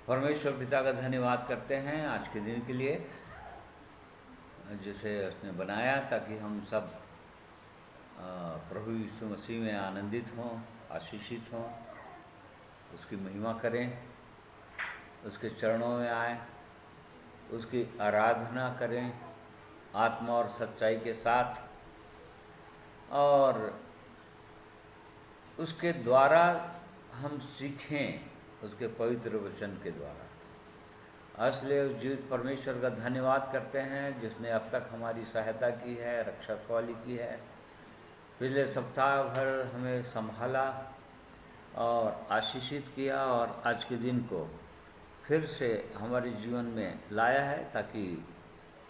परमेश्वर पिता का धन्यवाद करते हैं आज के दिन के लिए, जिसे उसने बनाया ताकि हम सब प्रभु यीशु मसीह में आनंदित हों, आशीषित हों, उसकी महिमा करें, उसके चरणों में आए, उसकी आराधना करें आत्मा और सच्चाई के साथ, और उसके द्वारा हम सीखें, उसके पवित्र वचन के द्वारा। इसलिए उस जीवित परमेश्वर का धन्यवाद करते हैं जिसने अब तक हमारी सहायता की है, रक्षा रखवाली की है, पिछले सप्ताह भर हमें संभाला और आशीषित किया, और आज के दिन को फिर से हमारे जीवन में लाया है ताकि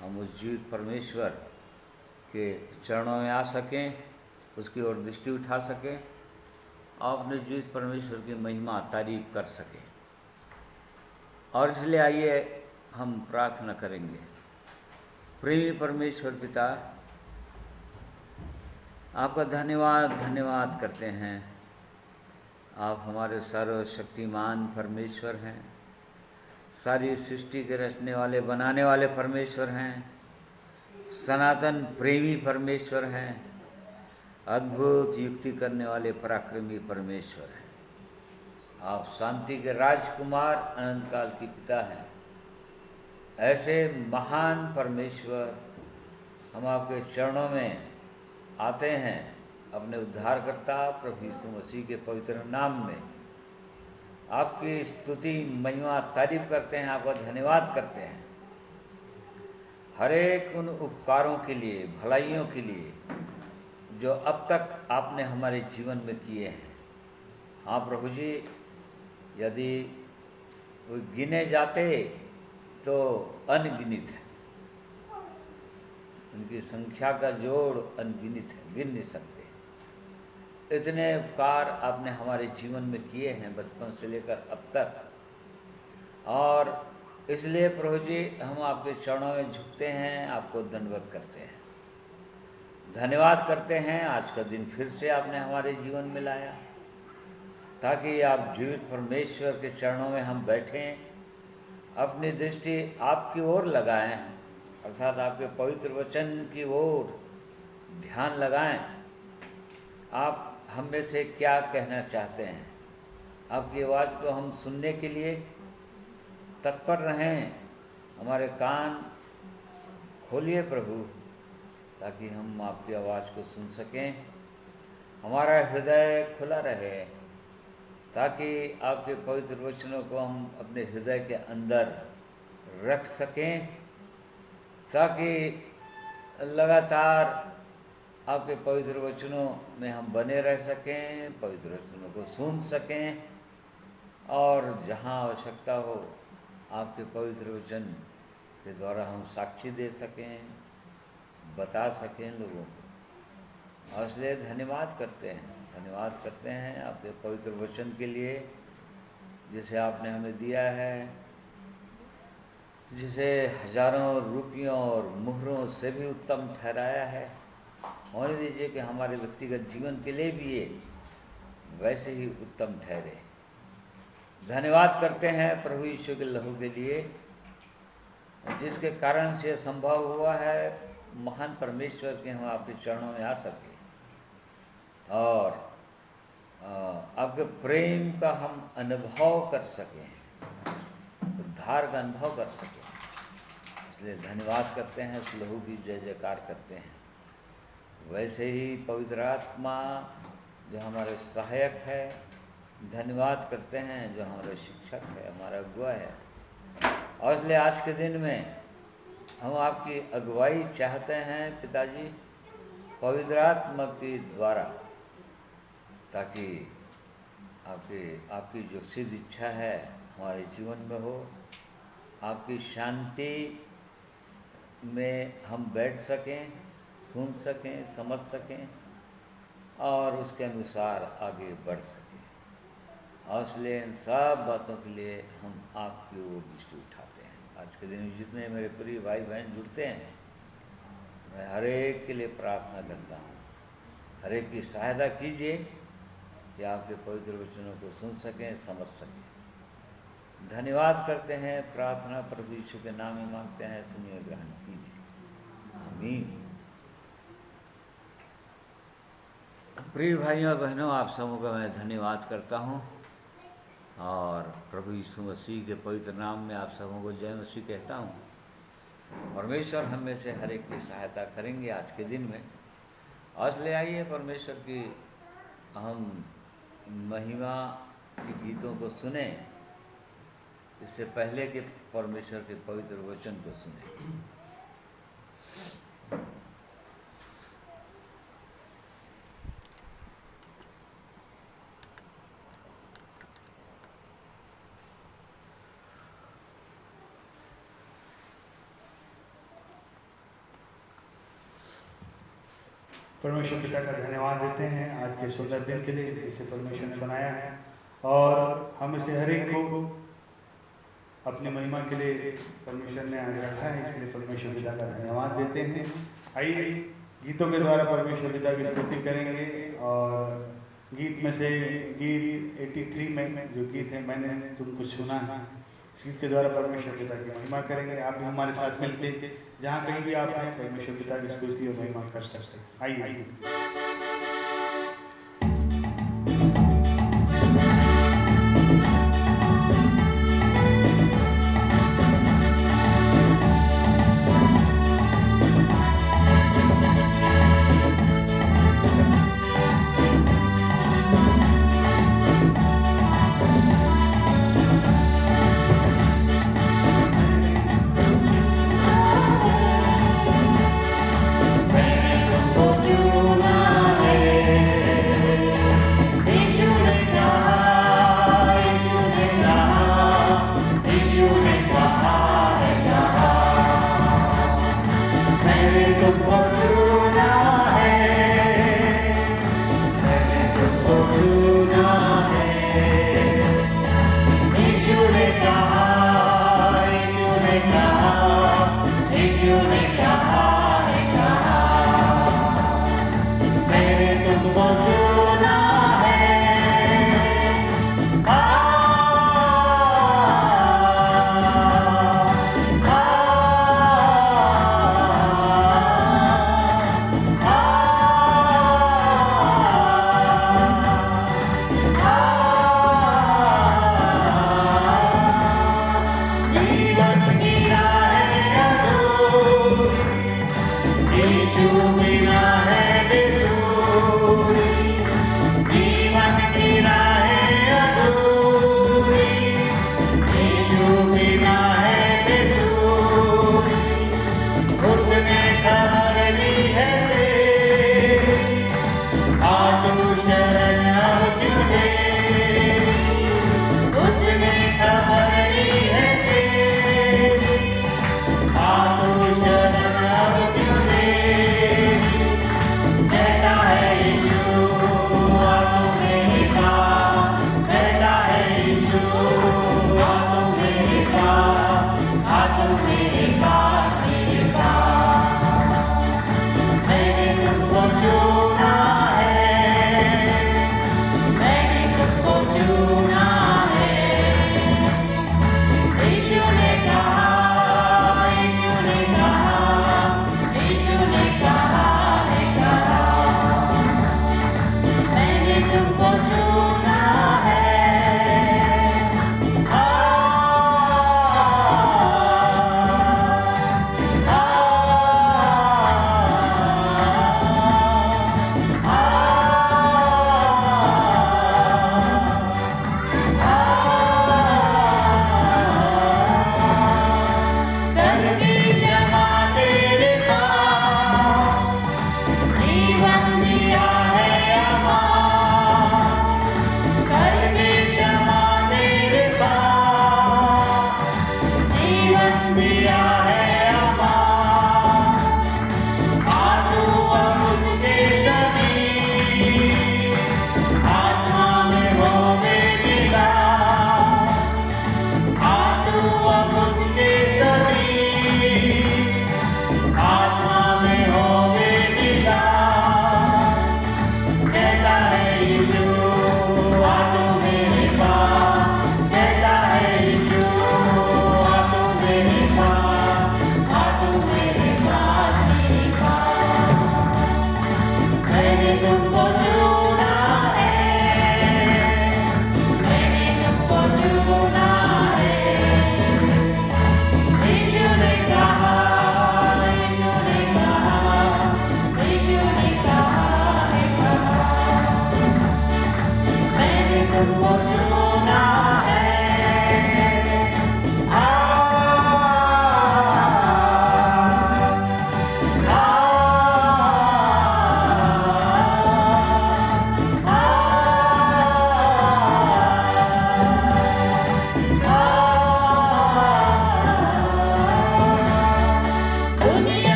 हम उस जीवित परमेश्वर के चरणों में आ सकें, उसकी ओर दृष्टि उठा सकें और अपने जीवित परमेश्वर की महिमा तारीफ कर सकें। और इसलिए आइए हम प्रार्थना करेंगे। प्रेमी परमेश्वर पिता, आपका धन्यवाद करते हैं। आप हमारे सर्वशक्तिमान परमेश्वर हैं, सारी सृष्टि के रचने वाले, बनाने वाले परमेश्वर हैं, सनातन प्रेमी परमेश्वर हैं, अद्भुत युक्ति करने वाले पराक्रमी परमेश्वर हैं। आप शांति के राजकुमार, अनंत काल की पिता हैं। ऐसे महान परमेश्वर, हम आपके चरणों में आते हैं अपने उद्धारकर्ता प्रभु यीशु मसीह के पवित्र नाम में। आपकी स्तुति, महिमा, तारीफ करते हैं, आपका धन्यवाद करते हैं हर एक उन उपकारों के लिए, भलाइयों के लिए जो अब तक आपने हमारे जीवन में किए हैं। हाँ प्रभु जी, यदि वो गिने जाते तो अनगिनित है, उनकी संख्या का जोड़ अनगिनित है, गिन नहीं सकते। इतने उपकार आपने हमारे जीवन में किए हैं बचपन से लेकर अब तक, और इसलिए प्रभु जी हम आपके चरणों में झुकते हैं, आपको दंडवत करते हैं, धन्यवाद करते हैं। आज का दिन फिर से आपने हमारे जीवन में लाया ताकि आप जीवित परमेश्वर के चरणों में हम बैठें, अपनी दृष्टि आपकी ओर लगाएं, अर्थात आपके पवित्र वचन की ओर ध्यान लगाएं। आप हम में से क्या कहना चाहते हैं, आपकी आवाज़ को हम सुनने के लिए तत्पर रहें। हमारे कान खोलिए प्रभु, ताकि हम आपकी आवाज़ को सुन सकें। हमारा हृदय खुला रहे ताकि आपके पवित्र वचनों को हम अपने हृदय के अंदर रख सकें, ताकि लगातार आपके पवित्र वचनों में हम बने रह सकें, पवित्र वचनों को सुन सकें, और जहाँ आवश्यकता हो आपके पवित्र वचन के द्वारा हम साक्षी दे सकें, बता सकें लोगों को। और इसलिए धन्यवाद करते हैं आपके पवित्र वचन के लिए जिसे आपने हमें दिया है, जिसे हजारों रुपयों और मुहरों से भी उत्तम ठहराया है। होने दीजिए कि हमारे व्यक्तिगत जीवन के लिए भी ये वैसे ही उत्तम ठहरे। धन्यवाद करते हैं प्रभु यीशु के लहू के लिए, जिसके कारण से संभव हुआ है महान परमेश्वर के हम आपके चरणों में आ सके और आपके प्रेम का हम अनुभव कर सकें, उद्धार का अनुभव कर सकें। इसलिए धन्यवाद करते हैं, इस लहू की जय जयकार करते हैं। वैसे ही पवित्र आत्मा जो हमारे सहायक है, धन्यवाद करते हैं, जो हमारे शिक्षक है, हमारा अगुआ है। और इसलिए आज के दिन में हम आपकी अगुवाई चाहते हैं पिताजी, पवित्र आत्मा के द्वारा, ताकि आपकी जो सिद्ध इच्छा है हमारे जीवन में हो। आपकी शांति में हम बैठ सकें, सुन सकें, समझ सकें और उसके अनुसार आगे बढ़ सकें। और इसलिए इन सब बातों के लिए हम आपकी ओर दृष्टि उठाते हैं। आज के दिन में जितने मेरे प्रिय भाई बहन जुड़ते हैं, मैं हर एक के लिए प्रार्थना करता हूँ, हर एक की सहायता कीजिए कि आपके पवित्र वचनों को सुन सकें, समझ सकें। धन्यवाद करते हैं, प्रार्थना प्रभु यीशु के नाम में मांगते हैं, सुनिए ग्रहण कीजिए। आमीन। प्रिय भाइयों और बहनों, आप सबों का मैं धन्यवाद करता हूँ और प्रभु यीशु मसीह के पवित्र नाम में आप सबों को जय मसीह कहता हूँ। परमेश्वर हम में से हर एक की सहायता करेंगे आज के दिन में। आज ले आइए परमेश्वर की हम महिमा के गीतों को सुने, इससे पहले कि परमेश्वर के पवित्र वचन को सुने। परमेश्वर पिता का धन्यवाद देते हैं आज के सुंदर दिन के लिए जिसे परमेश्वर ने बनाया है, और हम इसे हर एक को अपनी महिमा के लिए परमेश्वर ने आज रखा है, इसलिए परमेश्वर पिता का धन्यवाद देते हैं। आइए गीतों के द्वारा परमेश्वर पिता की स्तुति करेंगे। और गीत में से गीत 83 में जो गीत है मैंने तुमको सुना है, इस गीत के द्वारा परमेश्वर पिता की महिमा करेंगे। आप भी हमारे साथ मिलकर जहाँ कहीं भी आप हैं परमेश्वर पिता की स्तुति और महिमा कर सकते हैं। आइए। Tuna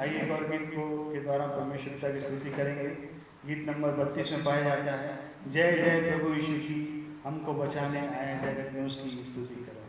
आइए एक और गीत को के द्वारा परमेश्वर पिता की स्तुति करेंगे। गीत नंबर 32 में पाया जाता है, जय जय प्रभु यीशु की, हमको बचाने आए जगत में उसकी स्तुति करो।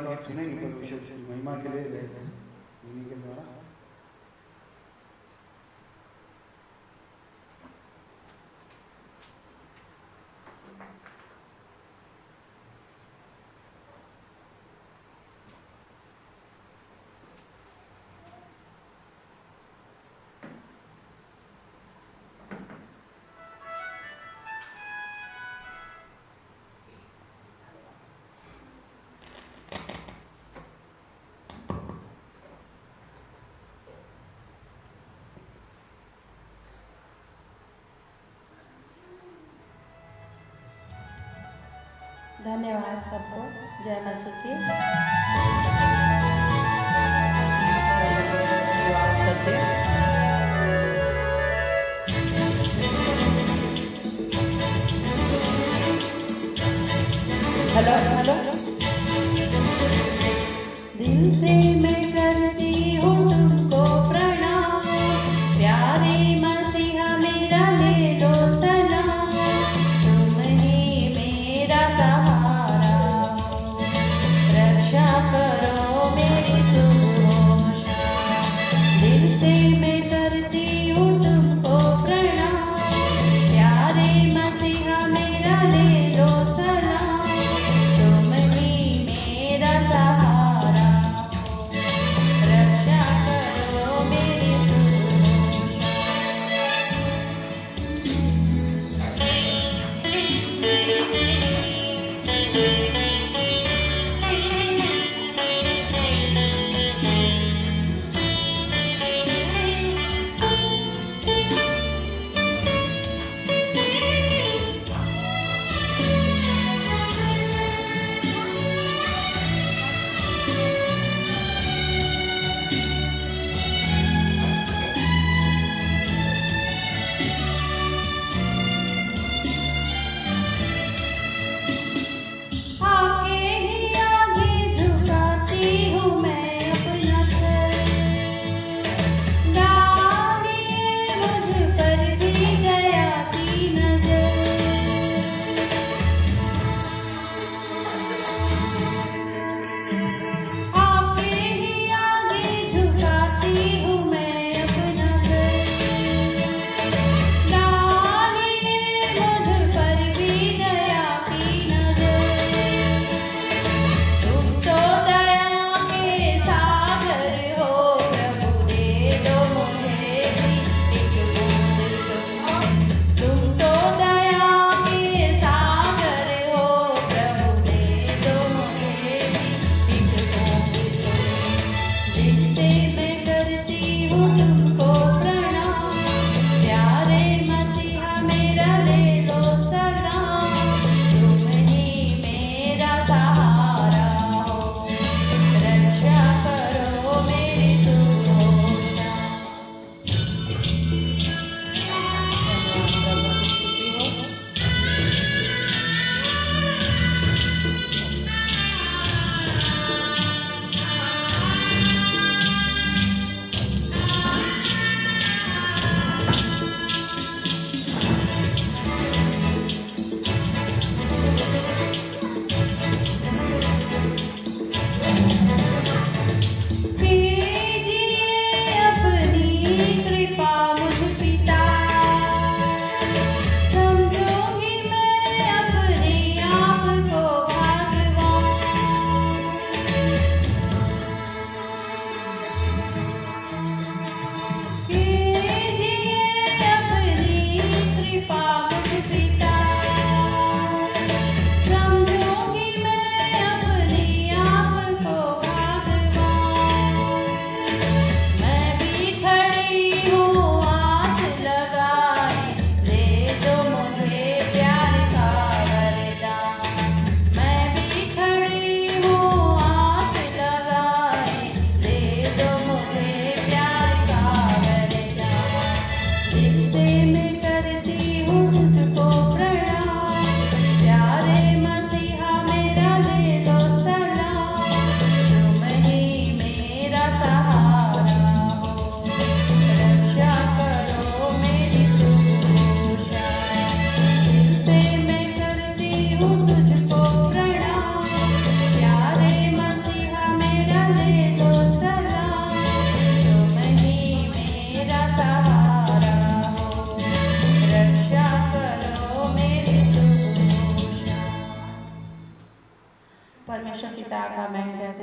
गीत सुनेंगे परमेश्वर की महिमा के लिए इन्हीं के द्वारा। धन्यवाद सबको। जय मसीह की। Hello hello. दिल से मैं करती हूँ तुमको प्रणाम, प्यारे मसीहा मेरा ले लो सलाम। तुम ही मेरा सहारा हो, रक्षा करो मेरी सुरक्षा। दिल से मैं करती हूँ तुमको प्रणाम, प्यारे मसीहा मेरा ले लो सलाम। तुम ही मेरा सहारा हो,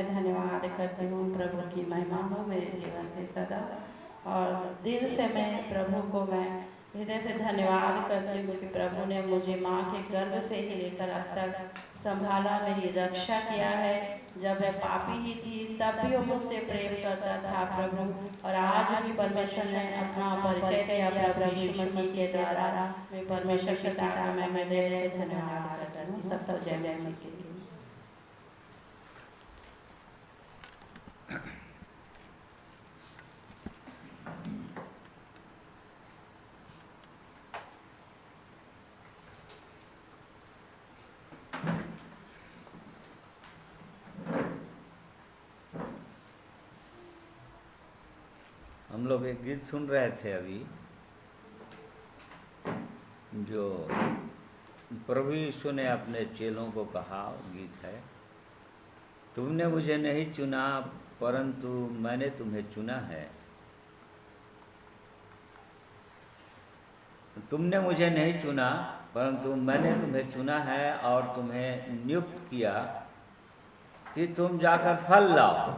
से धन्यवाद करती हूँ। प्रभु की महिमा हो मेरे जीवन से सदा, और दिल से मैं प्रभु को मैं हृदय से धन्यवाद करती हूँ कि प्रभु ने मुझे माँ के गर्भ से ही लेकर अब तक संभाला, मेरी रक्षा किया है। जब मैं पापी ही थी तब भी वो मुझसे प्रेम करता था प्रभु, और आज भी परमेश्वर ने अपना परिचय दिया प्रभु यीशु मसीह के द्वारा। मैं परमेश्वर पिता का मैं हृदय से धन्यवाद करती हूँ। सबको जय मसीह की। हम लोग एक गीत सुन रहे थे अभी, जो प्रभु यीशु ने अपने चेलों को कहा, गीत है, तुमने मुझे नहीं चुना परंतु मैंने तुम्हें चुना है। तुमने मुझे नहीं चुना परंतु मैंने तुम्हें चुना है और तुम्हें नियुक्त किया कि तुम जाकर फल लाओ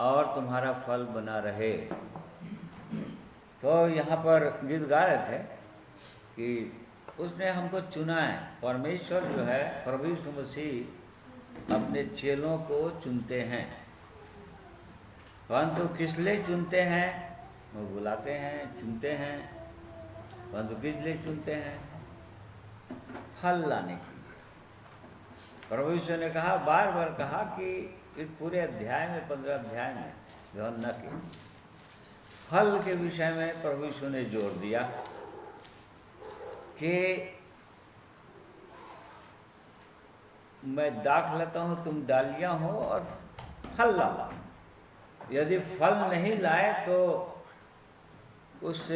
और तुम्हारा फल बना रहे। तो यहाँ पर गीत गा रहे थे कि उसने हमको चुना है। परमेश्वर जो है, प्रभु यीशु मसीह अपने चेलों को चुनते हैं, परंतु किस लिए चुनते हैं? वो बुलाते हैं, चुनते हैं, परंतु किस लिए चुनते हैं? फल लाने के लिए। प्रभु यीशु ने कहा, बार बार कहा कि इस पूरे अध्याय में, 15 अध्याय में यूहन्ना के फल के विषय में प्रभु यीशु ने जोर दिया कि मैं दाख लेता हूँ, तुम डालियाँ हो और फल लाओ। यदि फल नहीं लाए तो उस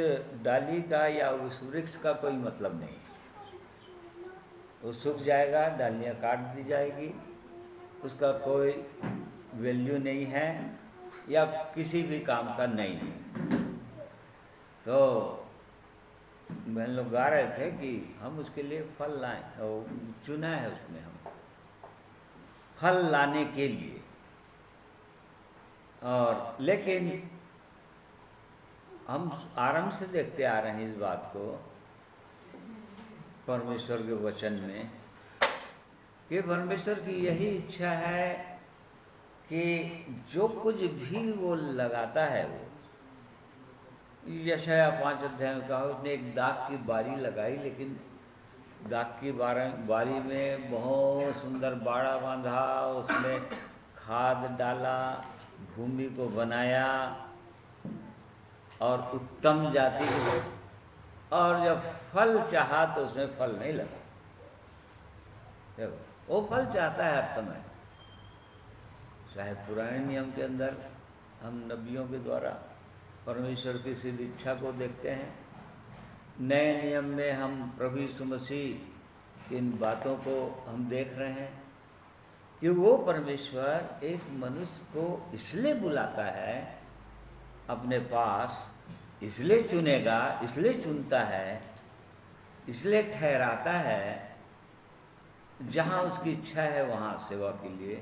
डाली का या उस वृक्ष का कोई मतलब नहीं, वो सूख जाएगा, डालियाँ काट दी जाएगी, उसका कोई वैल्यू नहीं है या किसी भी काम का नहीं है। तो बहन लोग गा रहे थे कि हम उसके लिए फल लाएं, और चुना है उसने हम फल लाने के लिए। और लेकिन हम आरंभ से देखते आ रहे हैं इस बात को परमेश्वर के वचन में कि परमेश्वर की यही इच्छा है कि जो कुछ भी वो लगाता है, वो यशायाह 5 अध्याय में कहा, उसने एक दाख की बारी लगाई, लेकिन दाख की बारी में बहुत सुंदर बाड़ा बांधा, उसमें खाद डाला, भूमि को बनाया और उत्तम जाति को, और जब फल चाहा तो उसमें फल नहीं लगा। देखो, वो फल चाहता है हर समय, चाहे पुराने नियम के अंदर हम नबियों के द्वारा परमेश्वर की सिद्ध इच्छा को देखते हैं, नए नियम में हम प्रभु यीशु मसीह इन बातों को हम देख रहे हैं कि वो परमेश्वर एक मनुष्य को इसलिए बुलाता है अपने पास, इसलिए चुनेगा, इसलिए चुनता है, इसलिए ठहराता है, जहाँ उसकी इच्छा है वहाँ सेवा के लिए,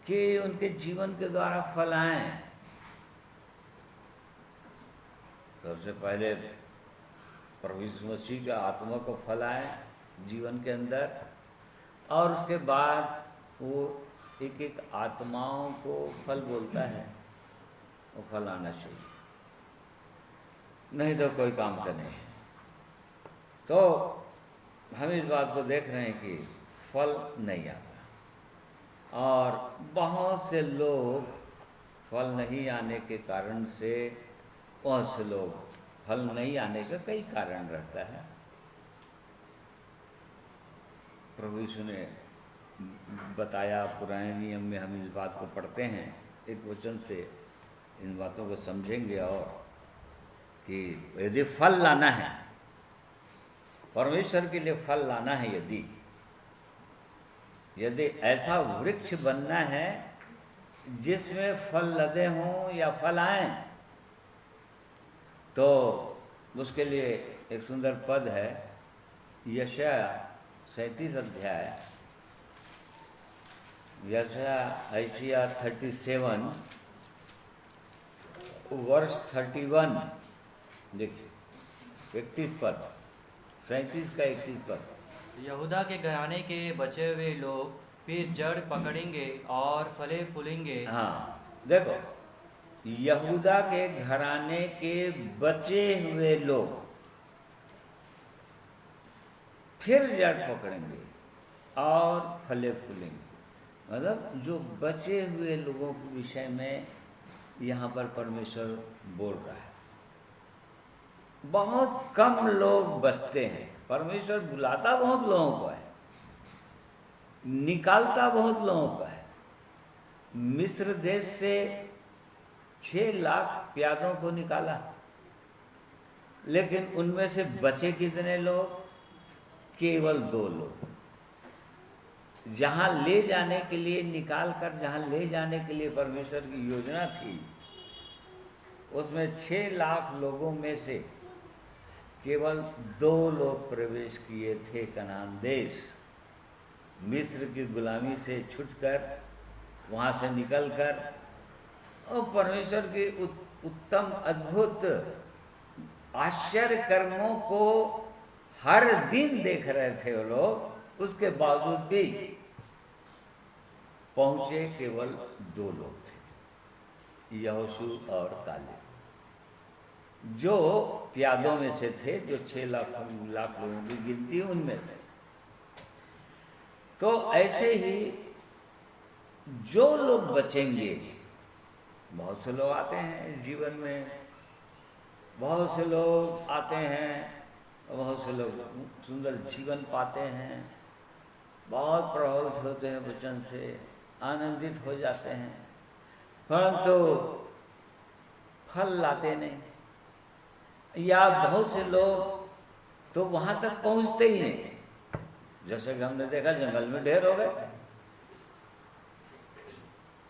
कि उनके जीवन के द्वारा फल आए। सबसे पहले प्रभु यीशु मसीह का आत्मा को फल आए जीवन के अंदर, और उसके बाद वो एक एक आत्माओं को फल बोलता है, वो फल आना चाहिए, नहीं तो कोई काम का नहीं। तो हम इस बात को देख रहे हैं कि फल नहीं आता, और बहुत से लोग फल नहीं आने के कारण से, बहुत से लोग फल नहीं आने का कई कारण रहता है। प्रभु यीशु ने बताया, पुराने नियम में हम इस बात को पढ़ते हैं, एक वचन से इन बातों को समझेंगे, और कि यदि फल लाना है, परमेश्वर के लिए फल लाना है, यदि ऐसा वृक्ष बनना है जिसमें फल लदे हों या फल आए, तो उसके लिए एक सुंदर पद है, यशायाह 37 अध्याय जैसा आइसिया 37 वर्ष 31 देखिए 31 पद 37 का 31 पद। यहूदा के घराने के बचे हुए लोग फिर जड़ पकड़ेंगे और फले फूलेंगे। हाँ देखो, यहूदा के घराने के बचे हुए लोग फिर जड़ पकड़ेंगे और फले फूलेंगे। मतलब जो बचे हुए लोगों के विषय में यहाँ पर परमेश्वर बोल रहा है। बहुत कम लोग बचते हैं। परमेश्वर बुलाता बहुत लोगों को है, निकालता बहुत लोगों को है। मिस्र देश से 6 लाख प्यादों को निकाला, लेकिन उनमें से बचे कितने लोग? केवल 2 लोग। जहाँ ले जाने के लिए निकाल कर, जहाँ ले जाने के लिए परमेश्वर की योजना थी, उसमें 6 लाख लोगों में से केवल 2 लोग प्रवेश किए थे कनान देश। मिस्र की गुलामी से छूटकर, वहाँ से निकलकर, और परमेश्वर के उत्तम अद्भुत आश्चर्य कर्मों को हर दिन देख रहे थे वो लोग। उसके बावजूद भी पहुंचे केवल 2 लोग थे, यहोशू और कालेब, जो प्यादों में से थे, जो 6 लाख लोगों की गिनती उनमें से। तो ऐसे ही जो लोग बचेंगे, बहुत से लोग आते हैं जीवन में, बहुत से लोग आते हैं, बहुत से लोग सुंदर जीवन पाते हैं, बहुत प्रभावित होते हैं वचन से, आनंदित हो जाते हैं, परंतु फल लाते नहीं। या बहुत से लोग तो वहाँ तक पहुँचते ही नहीं। जैसे कि हमने देखा जंगल में ढेर हो गए,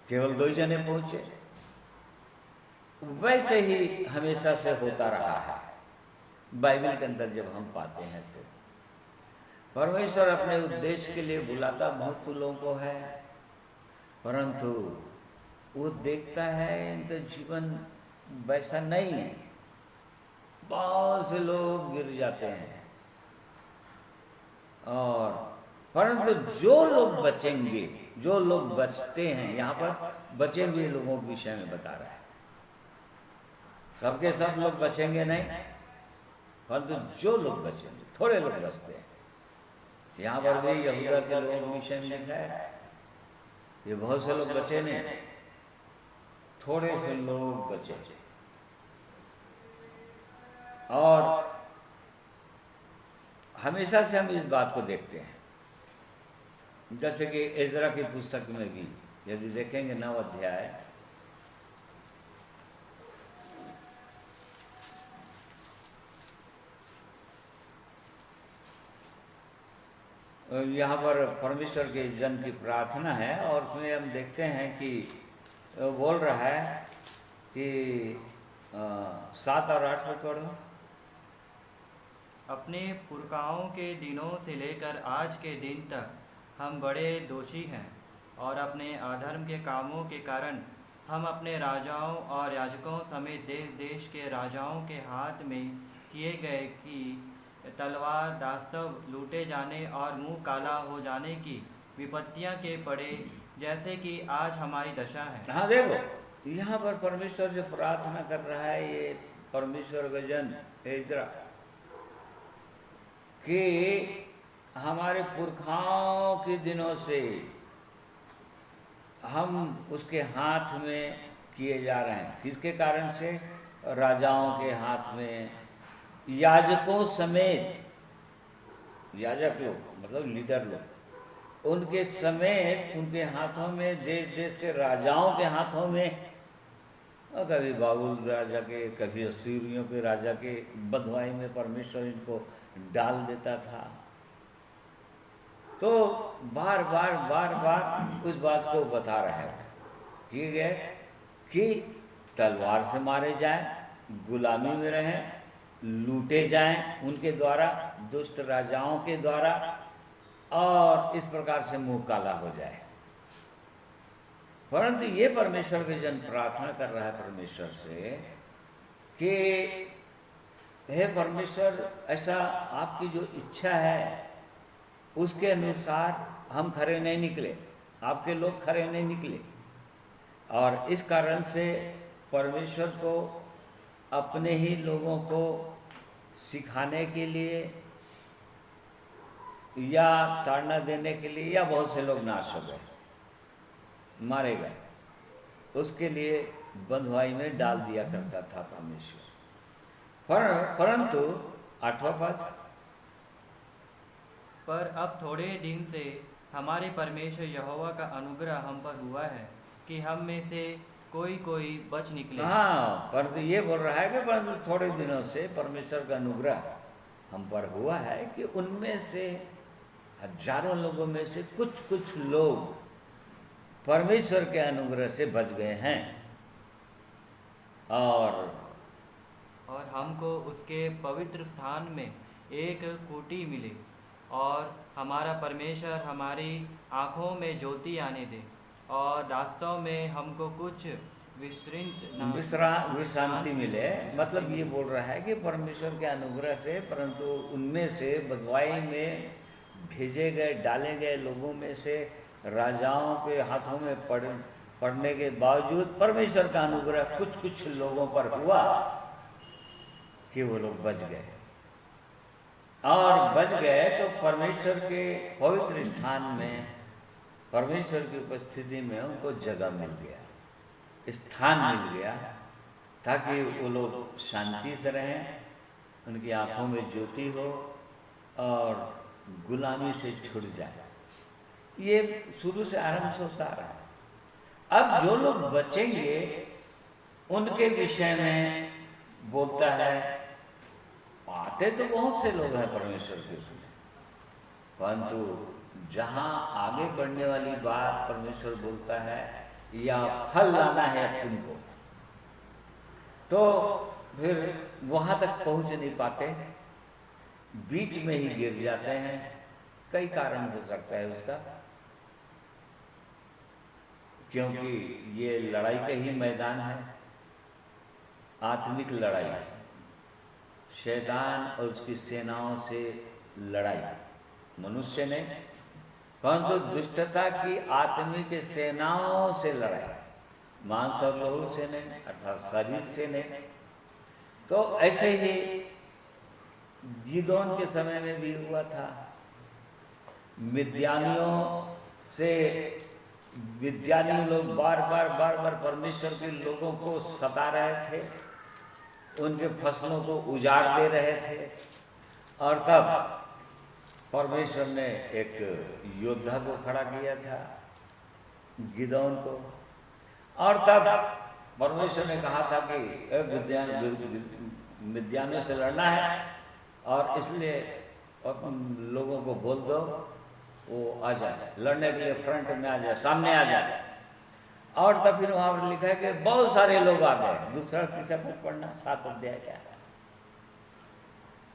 केवल 2 जने पहुँचे। वैसे ही हमेशा से होता रहा है। बाइबल के अंदर जब हम पाते हैं तो परमेश्वर अपने उद्देश्य के लिए बुलाता बहुत लोगों को है, परंतु वो देखता है इनका जीवन वैसा नहीं है। बहुत से लोग गिर जाते हैं, और परंतु जो लोग बचेंगे, जो लोग बचते हैं, यहाँ पर बचे हुए लोगों के विषय में बता रहा है। सबके सब लोग बचेंगे नहीं, परंतु जो लोग बचेंगे, थोड़े लोग बचते हैं। यहाँ पर भी यहूदा के लोगों के विषय में लिखा है, ये बहुत से लोग बचे नहीं, थोड़े से लोग बचे। और हमेशा से हम इस बात को देखते हैं, जैसे कि एजरा की पुस्तक में भी यदि देखेंगे 9 अध्याय, यहाँ पर परमेश्वर के जन की प्रार्थना है, और उसमें हम देखते हैं कि बोल रहा है कि 7 और 8 में पढ़ो। अपने पुरखाओं के दिनों से लेकर आज के दिन तक हम बड़े दोषी हैं, और अपने अधर्म के कामों के कारण हम अपने राजाओं और याजकों समेत देश देश के राजाओं के हाथ में किए गए कि तलवार, दास्तव, लूटे जाने और मुंह काला हो जाने की विपत्तियां के पड़े, जैसे कि आज हमारी दशा है। हाँ देखो, यहाँ पर परमेश्वर जो प्रार्थना कर रहा है, ये परमेश्वर का जन एजरा, कि हमारे पुरखाओं के दिनों से हम उसके हाथ में किए जा रहे हैं। किसके कारण से? राजाओं के हाथ में, याजकों समेत, याजक लोग मतलब लीडर लोग, उनके समेत उनके हाथों में, देश देश के राजाओं के हाथों में, और कभी बाबुल राजा के, कभी अश्शूरियों के राजा के बंधुआई में परमेश्वर इनको डाल देता था। तो बार बार उस बात को बता रहा है किए गए कि तलवार से मारे जाएं, गुलामी में रहें, लूटे जाएं उनके द्वारा, दुष्ट राजाओं के द्वारा, और इस प्रकार से मुंह काला हो जाए। परंतु ये परमेश्वर के जन प्रार्थना कर रहा है परमेश्वर से कि हे परमेश्वर, ऐसा आपकी जो इच्छा है उसके अनुसार हम खरे नहीं निकले, आपके लोग खरे नहीं निकले, और इस कारण से परमेश्वर को अपने ही लोगों को सिखाने के लिए या ताड़ना देने के लिए, या बहुत से लोग नाश हो गए, मारे गए, उसके लिए बंधुआई में डाल दिया करता था परमेश्वर। परंतु 8वां पद, पर अब थोड़े दिन से हमारे परमेश्वर यहोवा का अनुग्रह हम पर हुआ है कि हम में से कोई कोई बच निकले। हाँ, परंतु ये बोल रहा है कि परंतु थोड़े दिनों से परमेश्वर का अनुग्रह हम पर हुआ है कि उनमें से हजारों लोगों में से कुछ कुछ लोग परमेश्वर के अनुग्रह से बच गए हैं, और हमको उसके पवित्र स्थान में एक कुटी मिली, और हमारा परमेश्वर हमारी आँखों में ज्योति आने दे, और रास्तों में हमको कुछ विश्रांति मिले। मतलब ये बोल रहा है कि परमेश्वर के अनुग्रह से, परंतु उनमें से बंधुआई में भेजे गए, डाले गए लोगों में से राजाओं के हाथों में पड़ने के बावजूद परमेश्वर का अनुग्रह कुछ कुछ लोगों पर हुआ कि वो लोग बच गए, और बच गए तो परमेश्वर के पवित्र स्थान में, परमेश्वर की उपस्थिति में उनको जगह मिल गया, स्थान मिल गया, ताकि वो लोग शांति से रहें, उनकी आंखों में ज्योति हो और गुलामी से छुट जाए। ये शुरू से आरंभ से होता रहा है। अब जो लोग बचेंगे उनके विषय में बोलता है, आते तो बहुत से लोग हैं परमेश्वर के सुने, परंतु जहाँ आगे बढ़ने वाली बात परमेश्वर बोलता है या फल लाना है तुमको, तो फिर वहाँ तक पहुँच नहीं पाते, बीच में ही गिर जाते हैं। कई कारण हो सकता है उसका, क्योंकि ये लड़ाई का ही मैदान है, आत्मिक लड़ाई, शैतान और उसकी सेनाओं से लड़ाई, मनुष्य ने, परंतु दुष्टता की आत्मिक सेनाओं से लड़ाई, मांस और लहू से नहीं, अर्थात शरीर से नहीं। तो ऐसे ही गिदोन के समय में भी हुआ था। मिद्यानियों से विद्यानी लोग बार बार परमेश्वर के लोगों को सता रहे थे, उनके फसलों को उजाड़ दे रहे थे, और तब परमेश्वर ने एक योद्धा को खड़ा किया था, गिदोन को, और तब परमेश्वर ने कहा था कि मिद्यानियों से लड़ना है, और इसलिए लोगों को बोल दो वो आ जाए, लड़ने के लिए फ्रंट में आ जाए, सामने आ जाए। और तब फिर वहाँ पर लिखा है कि बहुत सारे लोग आ गए। दूसरा तीसरा पद पढ़ना, 7 अध्याय क्या है।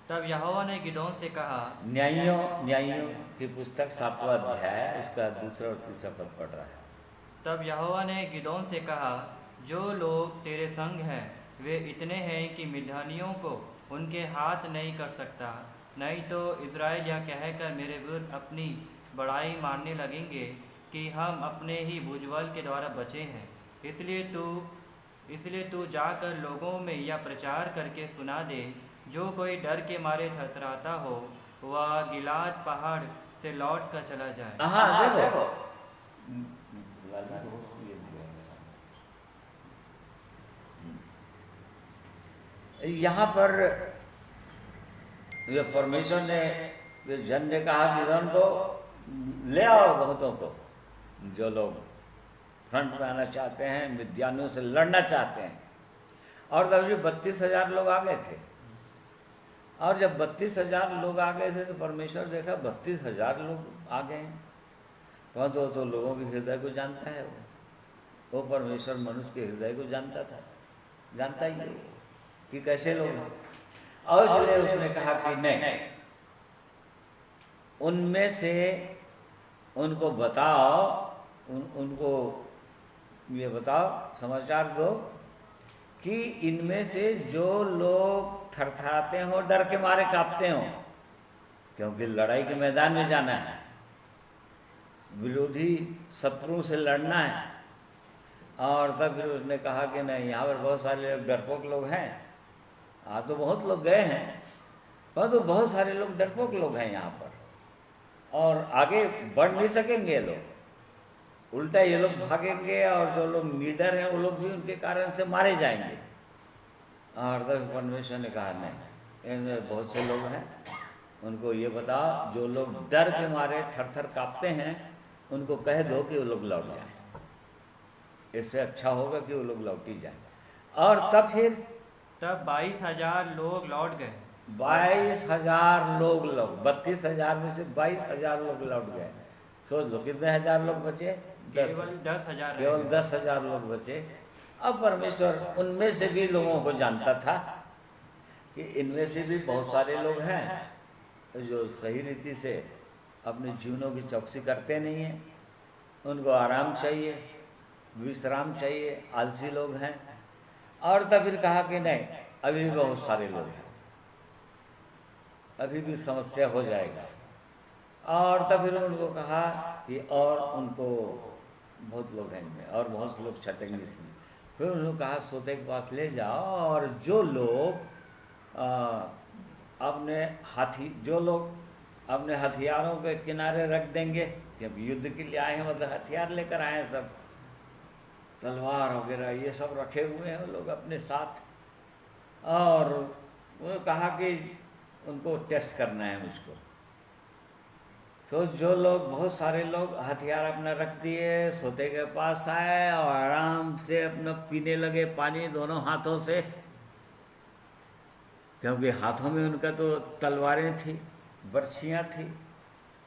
तब यहोवा ने गिदोन से कहा, न्यायियों की पुस्तक 7वां अध्याय, उसका दूसरा और तीसरा पद पढ़ रहा है। तब यहोवा ने गिदोन से कहा, जो लोग तेरे संग हैं वे इतने हैं कि मिद्यानियों को उनके हाथ नहीं कर सकता, नहीं तो इज़राइल यह कहकर मेरे विरुद्ध अपनी बड़ाई मारने लगेंगे कि हम अपने ही भुजबल के द्वारा बचे हैं। इसलिए तू जाकर लोगों में यह प्रचार करके सुना दे, जो कोई डर के मारे थरथराता हो वह गिलाद पहाड़ से लौट कर चला जाए। हाँ देखो, यहाँ पर परमेश्वर ने, जन ने कहा गिदोन को ले आओ बहुतों को, जो लोग फ्रंट में आना चाहते हैं, मिद्यानियों से लड़ना चाहते हैं। और तब 32,000 लोग आ गए थे, और जब 32,000 लोग आ गए थे तो परमेश्वर देखा 32,000 लोग आ गए हैं, तो लोगों के हृदय को जानता है वो परमेश्वर मनुष्य के हृदय को जानता था, जानता ही है कि कैसे लोग हैं। और इसलिए उसने कहा कि नहीं, उनमें से उनको बताओ, उनको ये बताओ, समाचार दो कि इनमें से जो लोग थरथराते हो, डर के मारे कांपते हो, क्योंकि लड़ाई के मैदान में जाना है, विरोधी शत्रुओं से लड़ना है। और तब फिर उसने कहा कि नहीं, यहाँ पर बहुत सारे डरपोक लोग हैं। तो बहुत लोग गए हैं, परंतु बहुत सारे लोग डरपोक लोग हैं यहाँ पर, और आगे बढ़ नहीं सकेंगे ये लोग। उल्टा ये लोग भागेंगे, और जो लोग लीडर हैं वो लोग भी उनके कारण से मारे जाएंगे। और तब परमेश्वर ने कहा नहीं, इनमें बहुत से लोग हैं, उनको ये बताओ, जो लोग डर के मारे थर थर काँपते हैं, उनको कह दो कि वो लोग लौट जाएं। इससे अच्छा होगा कि वो लोग लौट ही जाएं। और तब 22,000 लोग लौट गए। 22,000 लोग 32,000 में से 22,000 लोग लौट गए। सोच लो कितने हजार लोग बचे? केवल 10,000 केवल 10,000 लोग बचे। अब परमेश्वर उनमें से भी लोगों को जानता था कि इनमें से भी बहुत सारे लोग हैं जो सही रीति से अपने जीवनों की चौकसी करते नहीं हैं, उनको आराम चाहिए, विश्राम चाहिए, आलसी लोग हैं। और तब फिर कहा कि नहीं, अभी भी बहुत सारे लोग हैं, अभी भी समस्या हो जाएगा। और तब फिर उनको कहा कि और उनको बहुत लोग हैं इनमें, और बहुत लोग छटेंगे इसमें। फिर उन्होंने कहा सोते के पास ले जाओ, और जो लोग अपने हथियारों के किनारे रख देंगे, जब युद्ध के लिए आए हैं, मतलब हथियार लेकर आए हैं, सब तलवार वगैरह ये सब रखे हुए हैं लोग अपने साथ। और वो कहा कि उनको टेस्ट करना है मुझको। तो जो लोग, बहुत सारे लोग हथियार अपना रख दिए, सोते के पास आए और आराम से अपना पीने लगे पानी दोनों हाथों से, क्योंकि हाथों में उनका तो तलवारें थी, बर्छियाँ थी,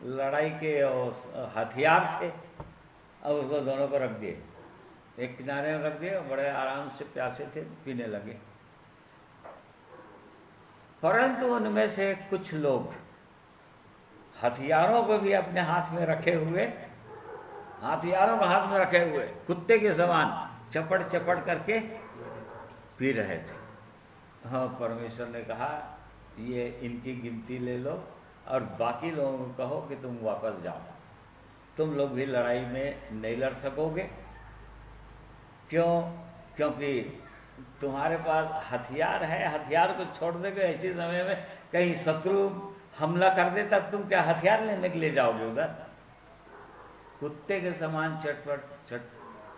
लड़ाई के और हथियार थे। अब उसको दोनों को रख दिए, एक किनारे में रख दिए, बड़े आराम से प्यासे थे, पीने लगे। परंतु उनमें से कुछ लोग हथियारों को भी अपने हाथ में रखे हुए, हथियारों को हाथ में रखे हुए कुत्ते के समान चपड़ चपड़ करके पी रहे थे। हाँ, परमेश्वर ने कहा ये इनकी गिनती ले लो और बाकी लोगों को कहो कि तुम वापस जाओ, तुम लोग भी लड़ाई में नहीं लड़ सकोगे। क्यों? क्योंकि तुम्हारे पास हथियार है, हथियार को छोड़ देगे ऐसे समय में कहीं शत्रु हमला कर दे, तब तुम क्या हथियार लेने के लिए जाओगे उधर? कुत्ते के समान चपड़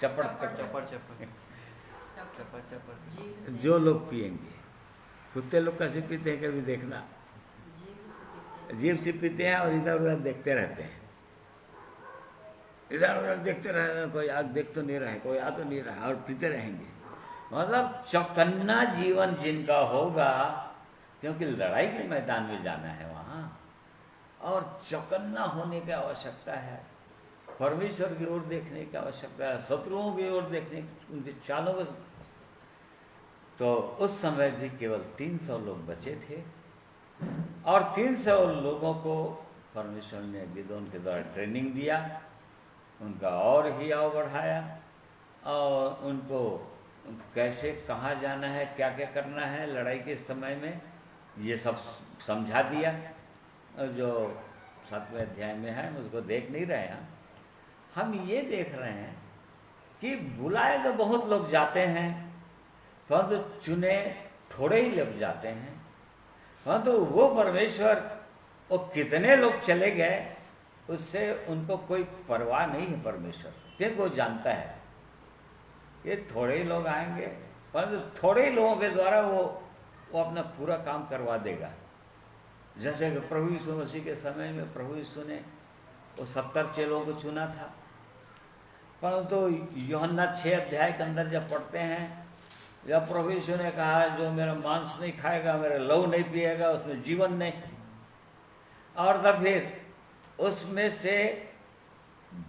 चपड़ जो लोग पिएंगे, कुत्ते लोग कैसे पीते हैं कभी देखना, जीभ से पीते हैं और इधर उधर देखते रहते हैं, इधर उधर देखते रहे, कोई आग देख तो नहीं रहे, कोई आ तो नहीं रहा, और पीते रहेंगे। मतलब चौकन्ना जीवन जिनका होगा, क्योंकि लड़ाई के मैदान में जाना है वहाँ, और चौकन्ना होने की आवश्यकता है, परमेश्वर की ओर देखने की आवश्यकता है, शत्रुओं की ओर देखने की, उनके चालों को। तो उस समय भी केवल 300 लोग बचे थे, और 300 लोगों को परमेश्वर ने गिदोन के द्वारा ट्रेनिंग दिया, उनका और हियाव बढ़ाया, और उनको कैसे कहाँ जाना है, क्या क्या करना है लड़ाई के समय में, ये सब समझा दिया। और जो 7वें अध्याय में है, उसको देख नहीं रहे हैं हम, ये देख रहे हैं कि बुलाए तो बहुत लोग जाते हैं, परंतु चुने थोड़े ही लोग जाते हैं। परंतु वो परमेश्वर, वो कितने लोग चले गए उससे उनको कोई परवाह नहीं है परमेश्वर, क्योंकि वो जानता है ये थोड़े ही लोग आएंगे, परंतु थोड़े ही लोगों के द्वारा वो अपना पूरा काम करवा देगा। जैसे कि प्रभु यीशु मसीह के समय में प्रभु यीशु ने वो 70 चेलों को चुना था, परंतु यूहन्ना 6 अध्याय के अंदर जब पढ़ते हैं, जब प्रभु यीशु ने कहा जो मेरा मांस नहीं खाएगा, मेरा लहू नहीं पिएगा, उसमें जीवन नहीं। और तब फिर उसमें से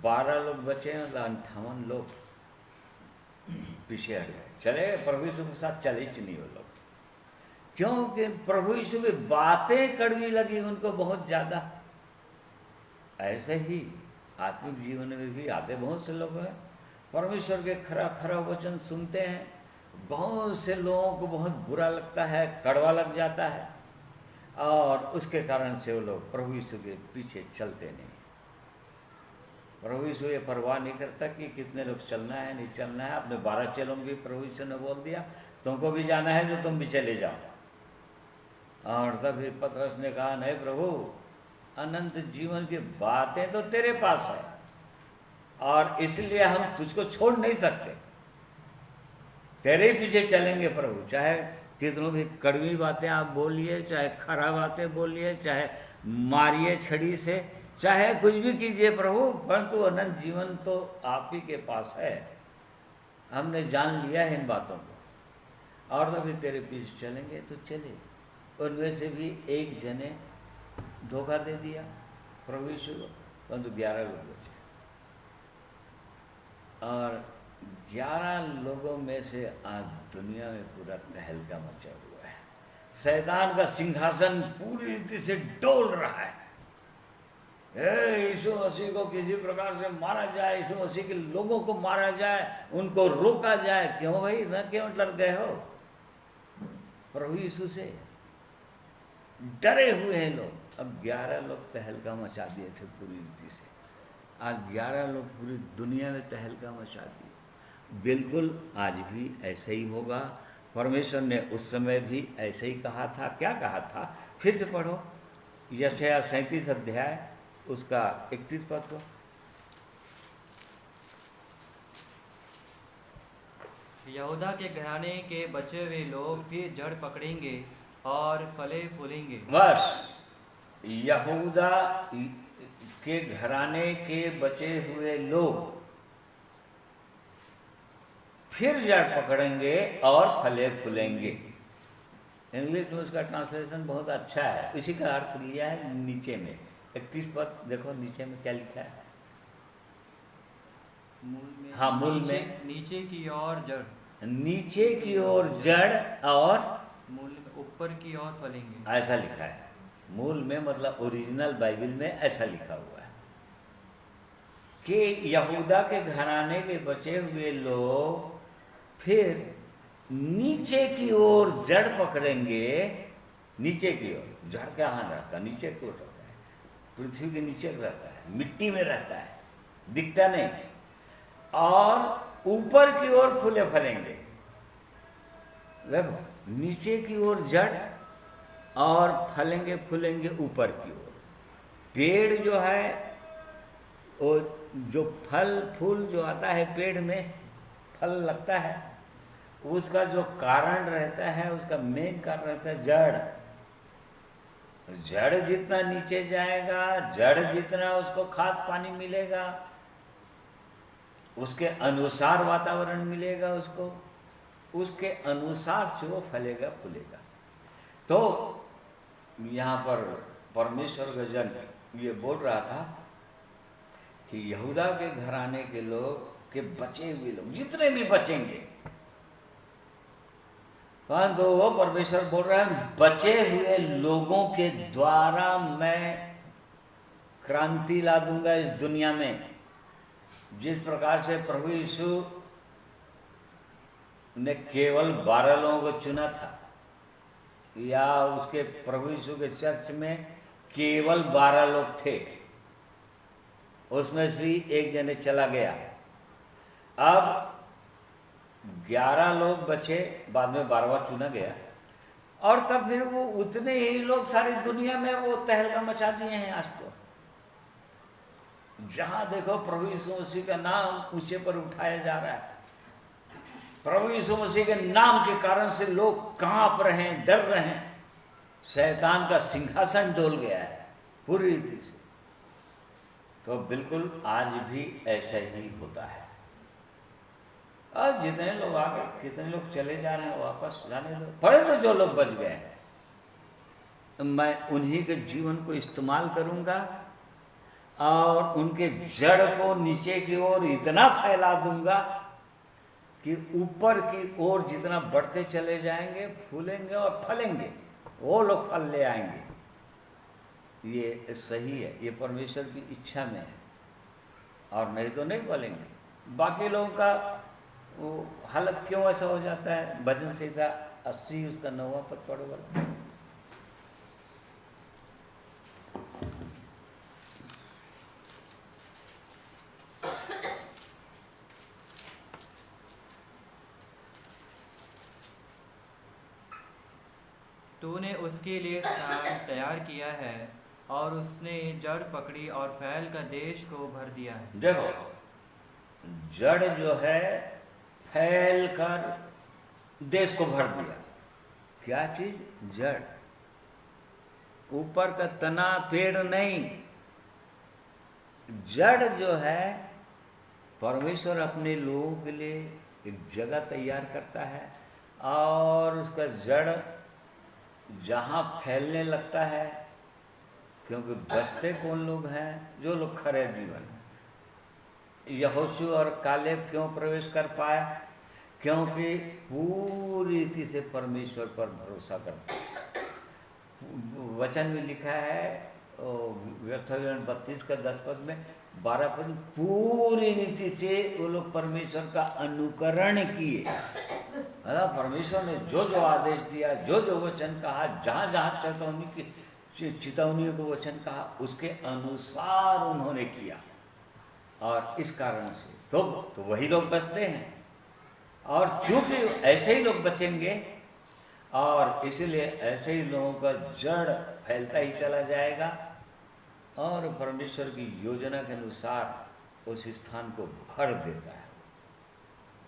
12 लोग बचे, मतलब 58 लोग पीछे हट गए, चले गए, प्रभु यीशु के साथ चले ही नहीं वो लोग, क्योंकि प्रभु यीशु की बातें कड़वी लगी उनको बहुत ज़्यादा। ऐसे ही आत्मिक जीवन में भी आते बहुत से लोग हैं, परमेश्वर के खरा खरा वचन सुनते हैं, बहुत से लोगों को बहुत बुरा लगता है, कड़वा लग जाता है, और उसके कारण से वो लोग प्रभु यीशु के पीछे चलते नहीं। प्रभु यीशु ये परवाह नहीं करता कि कितने लोग चलना है नहीं चलना है। अपने 12 चेलों भी प्रभु यीशु ने बोल दिया, तुमको भी जाना है तो तुम भी चले जाओ। और तभी पतरस ने कहा, नहीं प्रभु, अनंत जीवन की बातें तो तेरे पास है, और इसलिए हम तुझको छोड़ नहीं सकते, तेरे पीछे चलेंगे प्रभु। चाहे कितनों भी कड़वी बातें आप बोलिए, चाहे खराब बातें बोलिए, चाहे मारिए छड़ी से, चाहे कुछ भी कीजिए प्रभु, परंतु अनंत जीवन तो आप ही के पास है। हमने जान लिया है इन बातों को, और तभी तेरे पीछे चलेंगे तो चले। उनमें से भी एक जने धोखा दे दिया प्रभु यीशु को, परंतु 11 लोग बचे, और 11 लोगों में से आज दुनिया में पूरा तहलका मचा हुआ है। शैतान का सिंहासन पूरी रीति से डोल रहा है। यीशु मसीह को किसी प्रकार से मारा जाए, यीशु मसीह के लोगों को मारा जाए, उनको रोका जाए। क्यों भाई, इधर क्यों डर गए हो? प्रभु यीशु से डरे हुए हैं लोग। अब 11 लोग तहलका मचा दिए थे पूरी रीति से, आज 11 लोग पूरी दुनिया में तहलका मचा दिए। बिल्कुल आज भी ऐसा ही होगा। परमेश्वर ने उस समय भी ऐसे ही कहा था। क्या कहा था? फिर से पढ़ो, यशायाह 37 अध्याय उसका 31 पद को। यहूदा के घराने के बचे हुए लोग फिर जड़ पकड़ेंगे और फले फूलेंगे। बस, यहूदा के घराने के बचे हुए लोग फिर जड़ पकड़ेंगे और फले फूलेंगे। इंग्लिश में उसका ट्रांसलेशन बहुत अच्छा है, इसी का अर्थ लिया है नीचे में। 31 पद देखो, नीचे में क्या लिखा है? मूल में, हाँ, मूल में नीचे की ओर जड़, नीचे की ओर जड़ और मूल में ऊपर की ओर फलेंगे, ऐसा लिखा है। मूल में मतलब ओरिजिनल बाइबल में ऐसा लिखा हुआ है कि यहूदा के घराने के बचे हुए लोग फिर नीचे की ओर जड़ पकड़ेंगे। नीचे की ओर जड़ कहाँ रहता है? नीचे की ओर रहता है, पृथ्वी के नीचे रहता है, मिट्टी में रहता है, दिखता नहीं। और ऊपर की ओर फूले फलेंगे। देखो, नीचे की ओर जड़ और फलेंगे फूलेंगे ऊपर की ओर। पेड़ जो है, वो जो फल फूल जो आता है पेड़ में, फल लगता है, उसका जो कारण रहता है, उसका मेन कारण रहता है जड़। जड़ जितना नीचे जाएगा, जड़ जितना उसको खाद पानी मिलेगा, उसके अनुसार वातावरण मिलेगा उसको, उसके अनुसार से वो फलेगा फूलेगा। तो यहाँ पर परमेश्वर का जन ये बोल रहा था कि यहूदा के घराने के लोग के बचे हुए लोग जितने भी बचेंगे, परंतु वो परमेश्वर बोल रहा है बचे हुए लोगों के द्वारा मैं क्रांति ला दूंगा इस दुनिया में। जिस प्रकार से प्रभु यीशु ने केवल 12 लोगों को चुना था, या उसके प्रभु यीशु के चर्च में केवल 12 लोग थे, उसमें से भी एक जने चला गया। अब 11 लोग बचे, बाद में 12वां चुना गया, और तब फिर वो उतने ही लोग सारी दुनिया में वो तहलका मचा दिए हैं। आज तो जहां देखो प्रभु यीशु मसीह का नाम ऊंचे पर उठाया जा रहा है। प्रभु यीशु मसीह के नाम के कारण से लोग कांप रहे हैं, डर रहे हैं। शैतान का सिंहासन डोल गया है पूरी रीति से। तो बिल्कुल आज भी ऐसा ही होता है। और जितने लोग आ गए, कितने लोग चले जा रहे हैं, वापस जाने दो। पड़े तो जो लोग बच गए, मैं उन्हीं के जीवन को इस्तेमाल करूंगा और उनके जड़ को नीचे की ओर इतना फैला दूंगा कि ऊपर की ओर जितना बढ़ते चले जाएंगे, फूलेंगे और फलेंगे, वो लोग फल ले आएंगे। ये सही है, ये परमेश्वर की इच्छा में है, और नहीं तो नहीं फलेंगे। बाकी लोगों का वो हालत क्यों ऐसा हो जाता है? भजन संहिता 80 उसका 9वां पद पढ़ो वाला। तूने उसके लिए स्थान तैयार किया है और उसने जड़ पकड़ी और फैल कर देश को भर दिया है। देखो, जड़ जो है फैल कर देश को भर दिया। क्या चीज? जड़। ऊपर का तना पेड़ नहीं, जड़ जो है परमेश्वर अपने लोगों के लिए एक जगह तैयार करता है और उसका जड़ जहाँ फैलने लगता है, क्योंकि बचते कौन लोग हैं? जो लोग खरे जीवन। यहोशू और कालेब क्यों प्रवेश कर पाए? क्योंकि पूरी रीति से परमेश्वर पर भरोसा करते हैं। वचन में लिखा है व्यर्थविवरण 32 का 10 पद में 12 पद, पूरी रीति से वो लोग परमेश्वर का अनुकरण किए। परमेश्वर ने जो जो आदेश दिया, जो जो वचन कहा, जहाँ जहाँ चेतावनी को वचन कहा, उसके अनुसार उन्होंने किया। और इस कारण से तो वही लोग बचते हैं। और चूंकि ऐसे ही लोग बचेंगे और इसलिए ऐसे ही लोगों का जड़ फैलता ही चला जाएगा और परमेश्वर की योजना के अनुसार उस स्थान को भर देता है।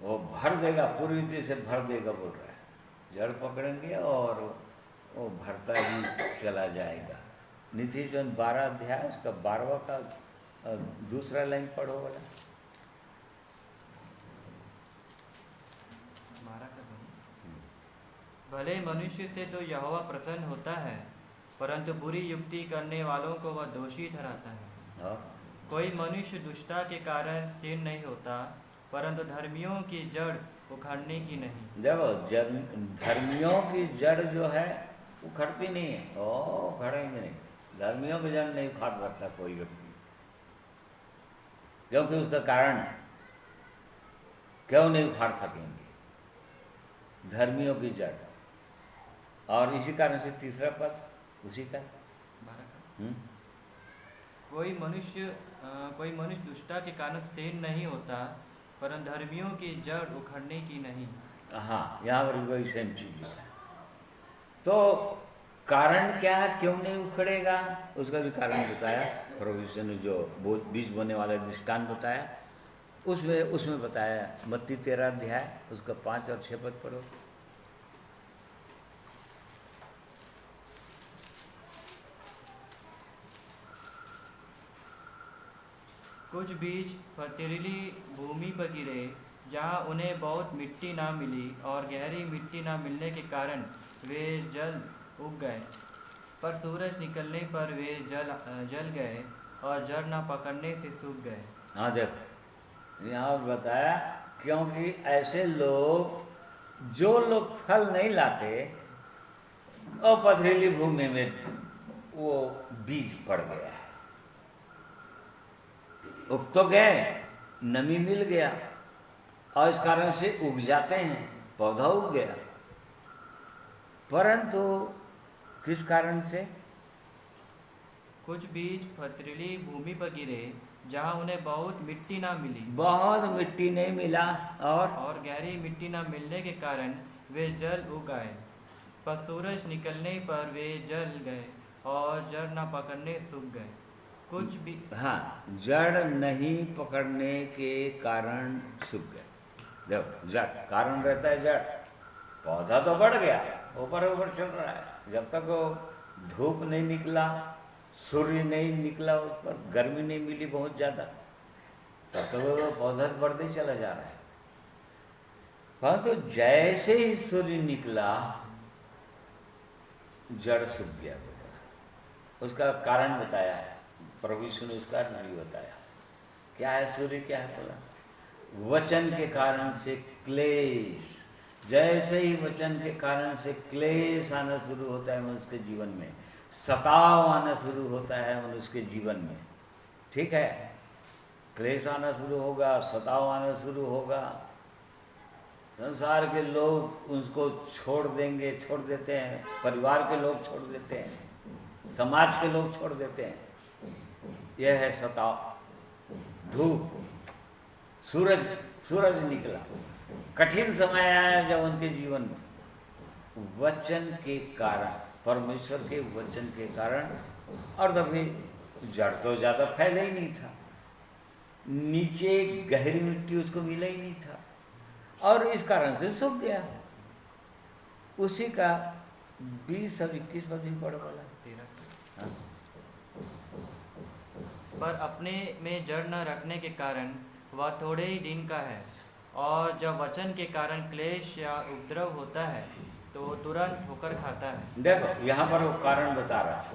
वो भर देगा, पूरी रीति से भर देगा बोल रहा है। जड़ पकड़ेंगे और वो भरता ही चला जाएगा। नीति 12 अध्याय उसका 12वां का दूसरा लाइन पढ़ो वाला। 12 का भले मनुष्य से तो यहोवा प्रसन्न होता है, परंतु बुरी युक्ति करने वालों को वह दोषी ठहराता है। कोई मनुष्य दुष्टता के कारण स्थिर नहीं होता, परंतु धर्मियों की जड़ उखड़ने की नहीं। जब धर्मियों की जड़ जो है उखड़ती नहीं है, उखड़ेंगे नहीं। धर्मियों की जड़ नहीं उखाड़ सकता कोई व्यक्ति, क्योंकि उसका कारण है। क्यों नहीं उखाड़ सकेंगे धर्मियों की जड़? और इसी कारण से तीसरा पद उसी का 12 का। कोई मनुष्य दुष्टता के कारण स्थिर नहीं होता, परंतु धर्मियों की जड़ उखड़ने की नहीं। हाँ, यहाँ पर वही सेम चीज है। तो कारण क्या है, क्यों नहीं उखड़ेगा? उसका भी कारण बताया प्रभु ने, जो बीज बोने वाला दृष्टांत बताया उसमें बताया। मत्ती 13 अध्याय उसका 5 और 6 पद पढ़ो। कुछ बीज पथरीली भूमि पर गिरे, जहाँ उन्हें बहुत मिट्टी ना मिली और गहरी मिट्टी ना मिलने के कारण वे जल्द उग गए। पर सूरज निकलने पर वे जल गए और जड़ ना पकड़ने से सूख गए। हाँ, देखो यहाँ बताया, क्योंकि ऐसे लोग जो लोग फल नहीं लाते और पथरीली भूमि में वो बीज पड़ गया, उग तो गए, नमी मिल गया और इस कारण से उग जाते हैं, पौधा उग गया, परंतु किस कारण से? कुछ बीज पथरीली भूमि पर गिरे, जहाँ उन्हें बहुत मिट्टी ना मिली, बहुत मिट्टी नहीं मिला और गहरी मिट्टी ना मिलने के कारण वे जल उग आए। पर सूरज निकलने पर वे जल गए और जड़ ना पकड़ने सूख गए। कुछ भी हाँ, जड़ नहीं पकड़ने के कारण सूख गए। देखो, जड़ कारण रहता है। जड़ पौधा तो बढ़ गया, ऊपर ऊपर चल रहा है, जब तक वो धूप नहीं निकला, सूर्य नहीं निकला, उस पर गर्मी नहीं मिली बहुत ज़्यादा, तब तक वो पौधा बढ़ते ही चला जा रहा है। परंतु जैसे ही सूर्य निकला, जड़ सूख गया। उसका कारण बताया है प्रभु यीशु ने, उसका नहीं बताया क्या है सूर्य, क्या है बोला? वचन के कारण से क्लेश। जैसे ही वचन के कारण से क्लेश आना शुरू होता है मनुष्य के जीवन में, सताव आना शुरू होता है मनुष्य के जीवन में, ठीक है, क्लेश आना शुरू होगा, सताव आना शुरू होगा। संसार के लोग उसको छोड़ देंगे, छोड़ देते हैं, परिवार के लोग छोड़ देते हैं, समाज के लोग छोड़ देते हैं। यह है सताव। धूप, सूरज निकला, कठिन समय आया जब उनके जीवन में वचन के कारण, परमेश्वर के वचन के कारण। और तभी जड़ तो ज़्यादा फैला ही नहीं था, नीचे गहरी मिट्टी उसको मिला ही नहीं था, और इस कारण से सूख गया। उसी का 20 और 21 पद भी पढ़ो वाला। हाँ। पर अपने में जड़ न रखने के कारण वह थोड़े ही दिन का है, और जब वचन के कारण क्लेश या उपद्रव होता है तो तुरंत ठोकर खाता है। देखो यहाँ पर वो कारण बता रहा था,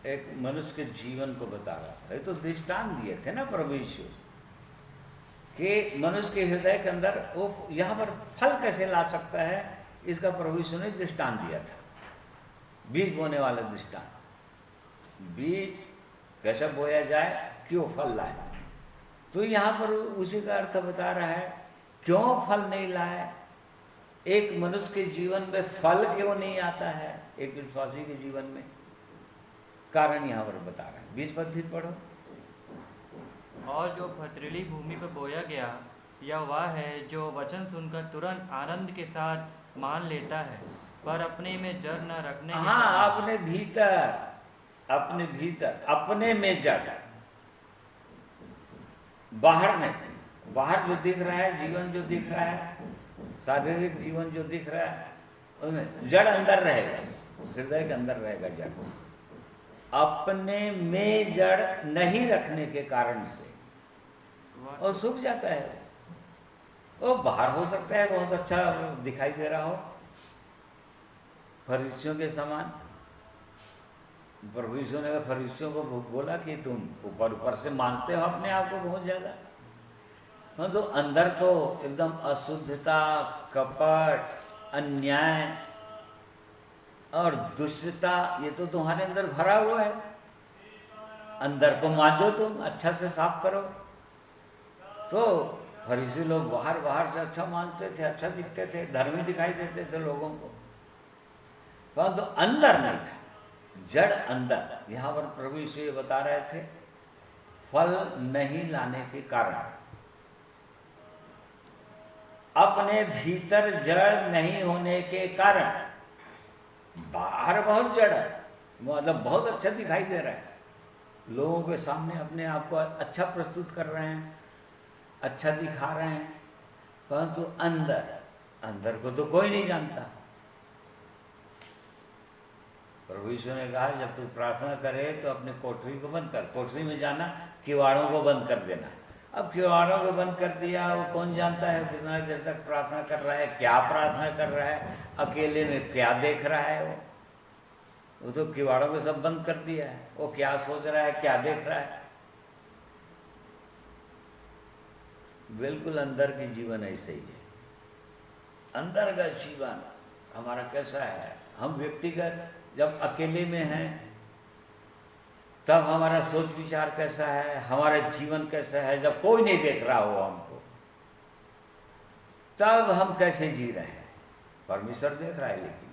एक मनुष्य के जीवन को बता रहा था। ये तो दृष्टांत दिए थे ना प्रभु यीशु कि मनुष्य के हृदय के अंदर वो यहाँ पर फल कैसे ला सकता है, इसका प्रभु यीशु ने दृष्टांत दिया था। बीज बोने वाला दृष्टांत, बीज कैसे बोया जाए कि वो फल लाए। तो यहाँ पर उसी का अर्थ बता रहा है, क्यों फल नहीं लाए। एक मनुष्य के जीवन में फल क्यों नहीं आता है, एक विश्वासी के जीवन में, कारण यहाँ पर बता रहा है। 20 पद फिर पढ़ो। और जो पथरीली भूमि पर बोया गया, यह वह है जो वचन सुनकर तुरंत आनंद के साथ मान लेता है, पर अपने में जड़ न रखने के हाँ, कारण। अपने भीतर, अपने में जड़, बाहर नहीं। बाहर जो दिख रहा है, जीवन जो दिख रहा है, शारीरिक जीवन जो दिख रहा है, उसमें जड़ अंदर रहेगा, हृदय के अंदर रहेगा जड़। अपने में जड़ नहीं रखने के कारण से और सूख जाता है। वो बाहर हो सकता है बहुत अच्छा दिखाई दे रहा हो, फरीसियों के समान। प्रभु यीशु ने फरीसियों को बोला कि तुम ऊपर से मानते हो अपने आप को बहुत ज़्यादा, हाँ, तो अंदर तो एकदम अशुद्धता, कपट, अन्याय और दुष्टता, ये तो तुम्हारे अंदर भरा हुआ है। अंदर को मांजो, तुम अच्छा से साफ करो। तो फरीसी लोग बाहर से अच्छा मानते थे, अच्छा दिखते थे, धर्मी दिखाई देते थे लोगों को, परंतु तो अंदर नहीं था, जड़ अंदर। यहाँ पर प्रभु यीशु ये बता रहे थे, फल नहीं लाने के कारण, अपने भीतर जड़ नहीं होने के कारण। बाहर बहुत जड़ है, मतलब बहुत अच्छा दिखाई दे रहा है, लोगों के सामने अपने आप को अच्छा प्रस्तुत कर रहे हैं, अच्छा दिखा रहे हैं, परंतु अंदर को तो कोई नहीं जानता। प्रभु यीशु ने कहा, जब तू प्रार्थना करे तो अपने कोठरी को बंद कर, कोठरी में जाना, किवाड़ों को बंद कर देना। अब किवाड़ों को बंद कर दिया, वो कौन जानता है कितना देर तक प्रार्थना कर रहा है, क्या प्रार्थना कर रहा है, अकेले में क्या देख रहा है। वो तो किवाड़ों को सब बंद कर दिया है, वो क्या सोच रहा है, क्या देख रहा है। बिल्कुल अंदर की जीवन ऐसे ही है। अंदर का जीवन हमारा कैसा है, हम व्यक्तिगत जब अकेले में हैं तब हमारा सोच विचार कैसा है, हमारा जीवन कैसा है, जब कोई नहीं देख रहा हो हमको, तब हम कैसे जी रहे हैं। परमेश्वर देख रहा है, लेकिन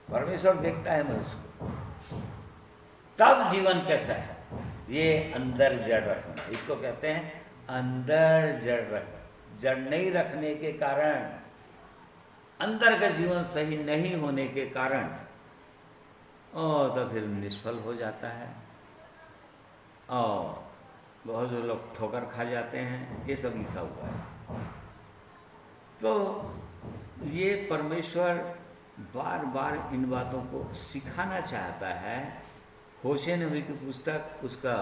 परमेश्वर देखता है मनुष्य को, तब जीवन कैसा है। ये अंदर जड़ रखना, इसको कहते हैं अंदर जड़ रखना। जड़ नहीं रखने के कारण, अंदर का जीवन सही नहीं होने के कारण, और तो फिर निष्फल हो जाता है, और बहुत से लोग ठोकर खा जाते हैं। ये सब लिखा हुआ है। तो ये परमेश्वर बार बार इन बातों को सिखाना चाहता है। होशे नबी की पुस्तक, उसका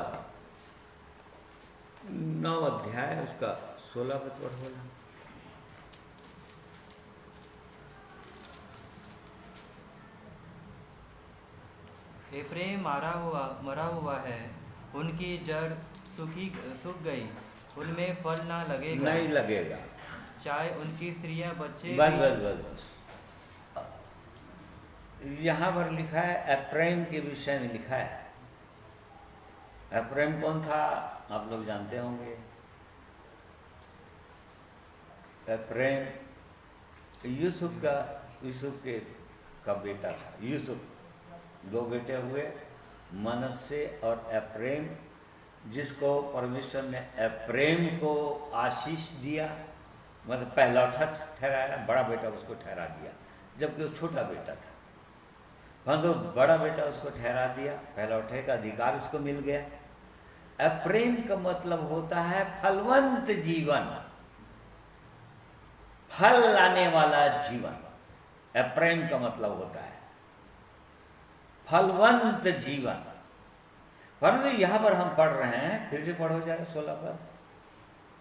9 अध्याय, उसका 16 पद बोला। एफ्रेम मरा हुआ है, उनकी जड़ सूख गई, उनमें फल ना लगेगा, नहीं लगेगा, चाहे उनकी स्त्रियां बच्चे बस। यहाँ पर लिखा है, एफ्राइम के विषय में लिखा है। एफ्रेम कौन था आप लोग जानते होंगे। एफ्रेम यूसुफ का बेटा था। यूसुफ 2 बेटे हुए, मनश्शे और एफ्रेम, जिसको परमेश्वर ने एफ्रेम को आशीष दिया, मतलब पहलौठा ठहराया, बड़ा बेटा उसको ठहरा दिया, जबकि वो छोटा बेटा था। परंतु बड़ा बेटा उसको ठहरा दिया, पहलौठे का अधिकार उसको मिल गया। एफ्रेम का मतलब होता है फलवंत जीवन, फल लाने वाला जीवन। एफ्रेम का मतलब होता है फलवंत जीवन। परंतु यहाँ पर हम पढ़ रहे हैं, फिर से पढ़ो जरा 16 पर।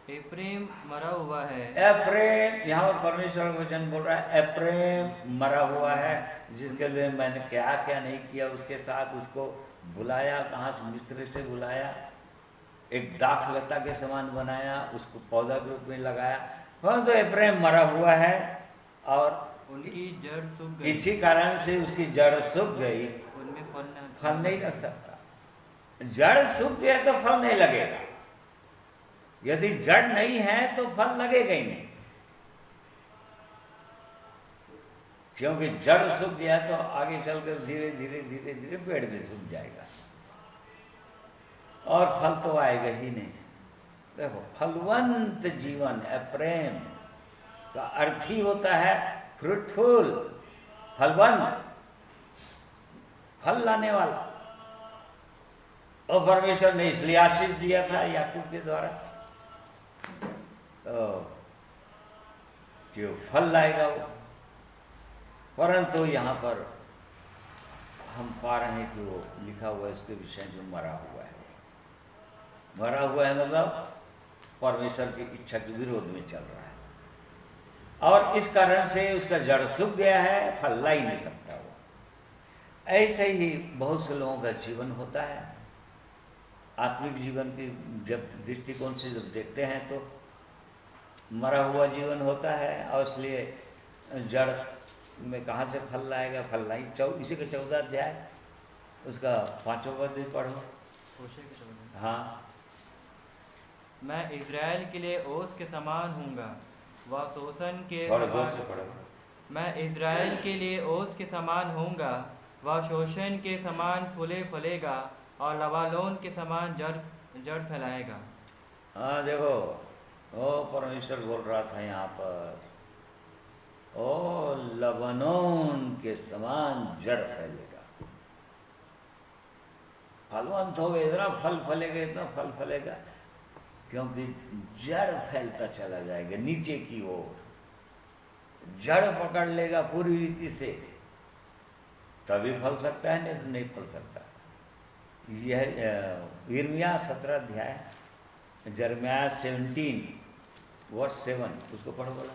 एफ्रेम मरा हुआ है। एफ्रेम, यहाँ पर परमेश्वर वचन बोल रहा है एफ्रेम मरा हुआ है, जिसके लिए मैंने क्या क्या नहीं किया उसके साथ। उसको बुलाया, कहाँ से, मिस्र से बुलाया, एक दाखलता के समान बनाया, उसको पौधा के रूप में लगाया, परंतु एफ्रेम मरा हुआ है और उनकी जड़ सूख गई। इसी कारण से उसकी जड़ सूख गई, उनमें फल नहीं लग सकता। जड़ सूख गया तो फल नहीं लगेगा, यदि जड़ नहीं है तो फल लगेगा ही नहीं, क्योंकि जड़ सूख गया तो आगे चलकर धीरे धीरे धीरे धीरे पेड़ भी सूख जाएगा और फल तो आएगा ही नहीं। देखो, फलवंत जीवन, एफ्रेम का अर्थ ही होता है फ्रूटफुल, फलवंत, फल लाने वाला। और परमेश्वर ने इसलिए आशीष दिया था याकूब के द्वारा, तो कि वो फल लाएगा वो। परंतु यहाँ पर हम पा रहे हैं कि वो लिखा हुआ है उसके विषय में मरा हुआ है। मरा हुआ है मतलब परमेश्वर की इच्छा के विरोध में चल रहा है और इस कारण से उसका जड़ सूख गया है, फल ला ही नहीं सकता वो। ऐसे ही बहुत से लोगों का जीवन होता है। आत्मिक जीवन की जब दृष्टिकोण से जब देखते हैं तो मरा हुआ जीवन होता है और इसलिए जड़ में कहाँ से फल लाएगा, फल लाई। इसी का 14 अध्याय उसका 5वां पद भी पढ़ो। हाँ, मैं इज़राइल के लिए ओस के समान हूँगा, वह शोषण के पढ़ो। मैं इज़राइल के लिए ओस के समान होऊंगा, वह शोषण के समान फलेगा और लबानोन के समान जड़ फैलाएगा। हाँ, देखो, ओ परमेश्वर बोल रहा था यहाँ पर, ओ लबानोन के समान जड़ फैलेगा, फलवंत होगा, इतना फल फलेगा, इतना फल फलेगा, क्योंकि जड़ फैलता चला जाएगा नीचे की ओर, जड़ पकड़ लेगा पूरी रीति से, तभी फल सकता है, नहीं तो नहीं फल सकता। यह यिर्मयाह 17 अध्याय, यिर्मयाह 17:7, उसको पढ़ो बोला।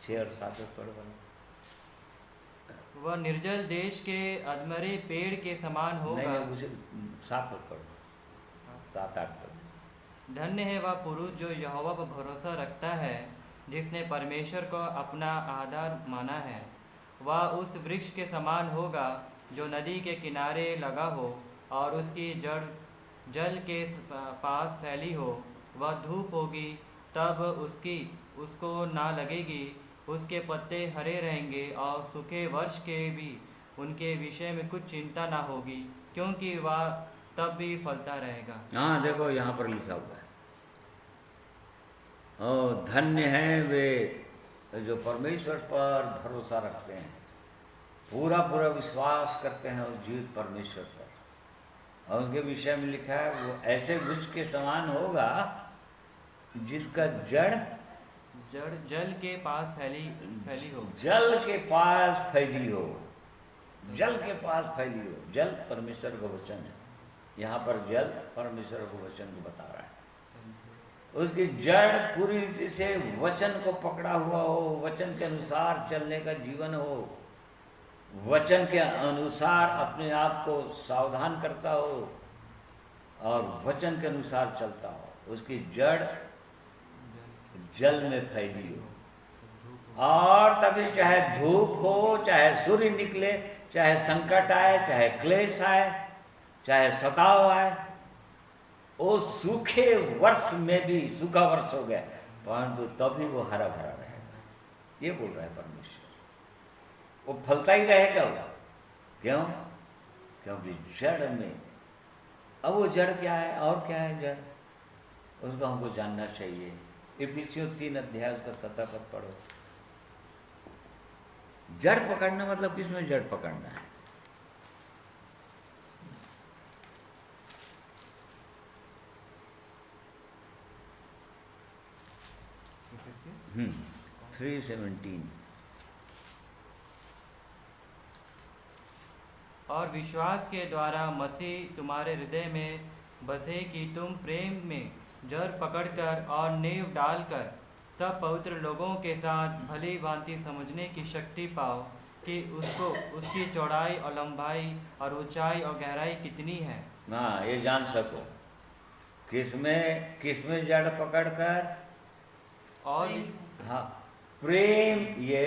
6 और 7 पढ़ो बोला। वह निर्जल देश के अधमरे पेड़ के समान होगा। नहीं, मुझे 7 पढ़ो, 7-8 पढ़ो। धन्य है वह पुरुष जो यहोवा पर भरोसा रखता है, जिसने परमेश्वर को अपना आधार माना है। वह उस वृक्ष के समान होगा जो नदी के किनारे लगा हो और उसकी जड़ जल के पास फैली हो। वह धूप होगी तब उसको ना लगेगी, उसके पत्ते हरे रहेंगे और सूखे वर्ष के भी उनके विषय में कुछ चिंता ना होगी, क्योंकि वह तब भी फलता रहेगा। हाँ, देखो यहाँ पर लिखा हुआ है, ओ धन्य हैं वे जो परमेश्वर पर भरोसा रखते हैं, पूरा पूरा विश्वास करते हैं उस जीवित परमेश्वर पर। और उसके विषय में लिखा है, वो ऐसे वृक्ष के समान होगा जिसका जड़ जल के पास फैली हो। जल के पास फैली हो, जल के पास फैली हो। जल परमेश्वर का वचन है, यहाँ पर जल परमेश्वर का वचन को बता रहा है। उसकी जड़ पूरी रीति से वचन को पकड़ा हुआ हो, वचन के अनुसार चलने का जीवन हो, वचन के अनुसार अपने आप को सावधान करता हो और वचन के अनुसार चलता हो। उसकी जड़ जल में फैली हो, और तभी चाहे धूप हो, चाहे सूर्य निकले, चाहे संकट आए, चाहे क्लेश आए, चाहे सताव आए, वो सूखे वर्ष में भी, सूखा वर्ष हो गया परंतु तभी वो हरा भरा रहेगा, ये बोल रहा है परमेश्वर। वो फलता ही रहेगा वो। क्यों? क्योंकि जड़ में, अब वो जड़ क्या है और क्या है जड़, उसको हमको जानना चाहिए। इफिसियों 3 अध्याय उसका 17 पद पढ़ो। जड़ पकड़ना मतलब किसमें जड़ पकड़ना है? इफिसियों 3:17। और विश्वास के द्वारा मसीह तुम्हारे हृदय में बसे कि तुम प्रेम में जड़ पकड़कर और नींव डालकर सब पवित्र लोगों के साथ भली भांति समझने की शक्ति पाओ कि उसको, उसकी चौड़ाई और लंबाई और ऊंचाई और गहराई कितनी है। हाँ, ये जान सको किसमें जड़ पकड़कर, और हाँ प्रेम। ये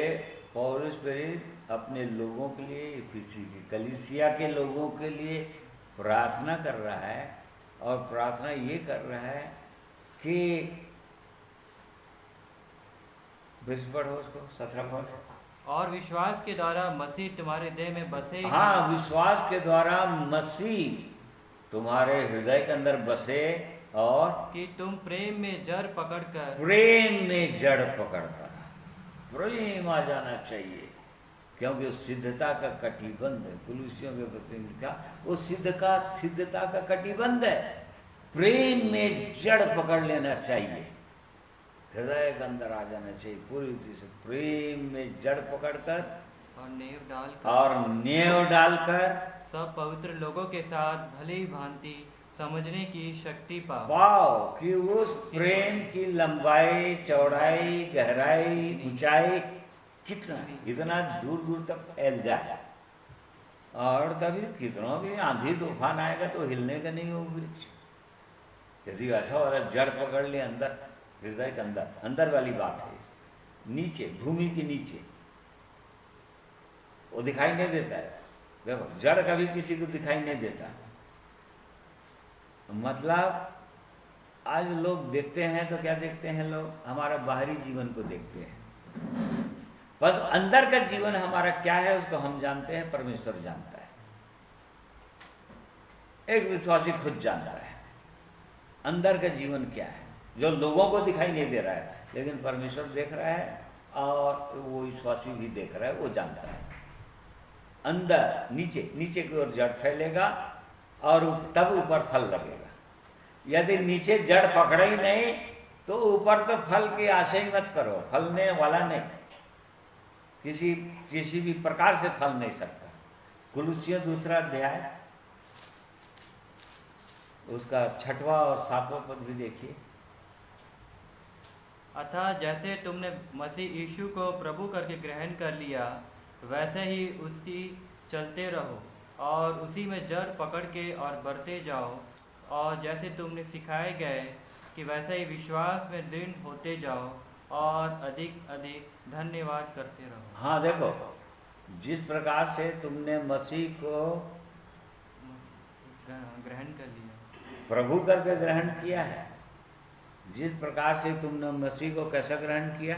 पौलुस प्रेरित अपने लोगों के लिए, किसी की कलीसिया के लोगों के लिए प्रार्थना कर रहा है, और प्रार्थना ये कर रहा है कि पढ़ो उसको 17 पद। और विश्वास के द्वारा मसीह तुम्हारे हृदय में बसे। हाँ, विश्वास के द्वारा मसीह तुम्हारे हृदय के अंदर बसे, और कि तुम प्रेम में जड़ पकड़कर, प्रेम में जड़ पकड़कर, प्रेम आ जाना चाहिए, क्योंकि उस सिद्धता का कटिबंध है। कुलूसियों के पत्र में लिखा, वो सिद्धता का कटिबंध है। प्रेम में जड़ पकड़ लेना चाहिए, हृदय के अंदर आ जाना चाहिए पूरी रीति से। प्रेम में जड़ पकड़कर और नींव डालकर सब पवित्र लोगों के साथ भली भांति समझने की शक्ति पाओ। पाओ कि उस प्रेम की लंबाई, चौड़ाई, गहराई, ऊंचाई कितना, इतना दूर दूर तक फैल जाए। और तभी कितना भी आंधी तूफान आएगा तो हिलने का नहीं हो वृक्ष। यदि ऐसा वाला जड़ पकड़ ले अंदर, हृदय के अंदर, अंदर वाली बात है, नीचे भूमि के नीचे वो दिखाई नहीं देता है। देखो, जड़ कभी किसी को दिखाई नहीं देता। मतलब आज लोग देखते हैं तो क्या देखते हैं लोग? हमारा बाहरी जीवन को देखते हैं, पर अंदर का जीवन हमारा क्या है उसको हम जानते हैं, परमेश्वर जानता है। एक विश्वासी खुद जानता है अंदर का जीवन क्या है, जो लोगों को दिखाई नहीं दे रहा है, लेकिन परमेश्वर देख रहा है, और वो विश्वासी भी देख रहा है, वो जानता है। अंदर नीचे की ओर जड़ फैलेगा और तब ऊपर फल लगेगा। यदि नीचे जड़ पकड़े ही नहीं तो ऊपर तो फल की आशा ही मत करो, फलने वाला नहीं, किसी भी प्रकार से फल नहीं सकता। कुलुसियों 2 अध्याय उसका 6वां और 7वां पद भी देखिए। अतः जैसे तुमने मसीह यीशु को प्रभु करके ग्रहण कर लिया, वैसे ही उसकी चलते रहो और उसी में जड़ पकड़ के और बढ़ते जाओ, और जैसे तुमने सिखाए गए कि वैसे ही विश्वास में दृढ़ होते जाओ और अधिक अधिक धन्यवाद करते रहो। हाँ, देखो, जिस प्रकार से तुमने मसीह को ग्रहण कर लिया, प्रभु करके ग्रहण किया है, जिस प्रकार से तुमने मसीह को कैसे ग्रहण किया,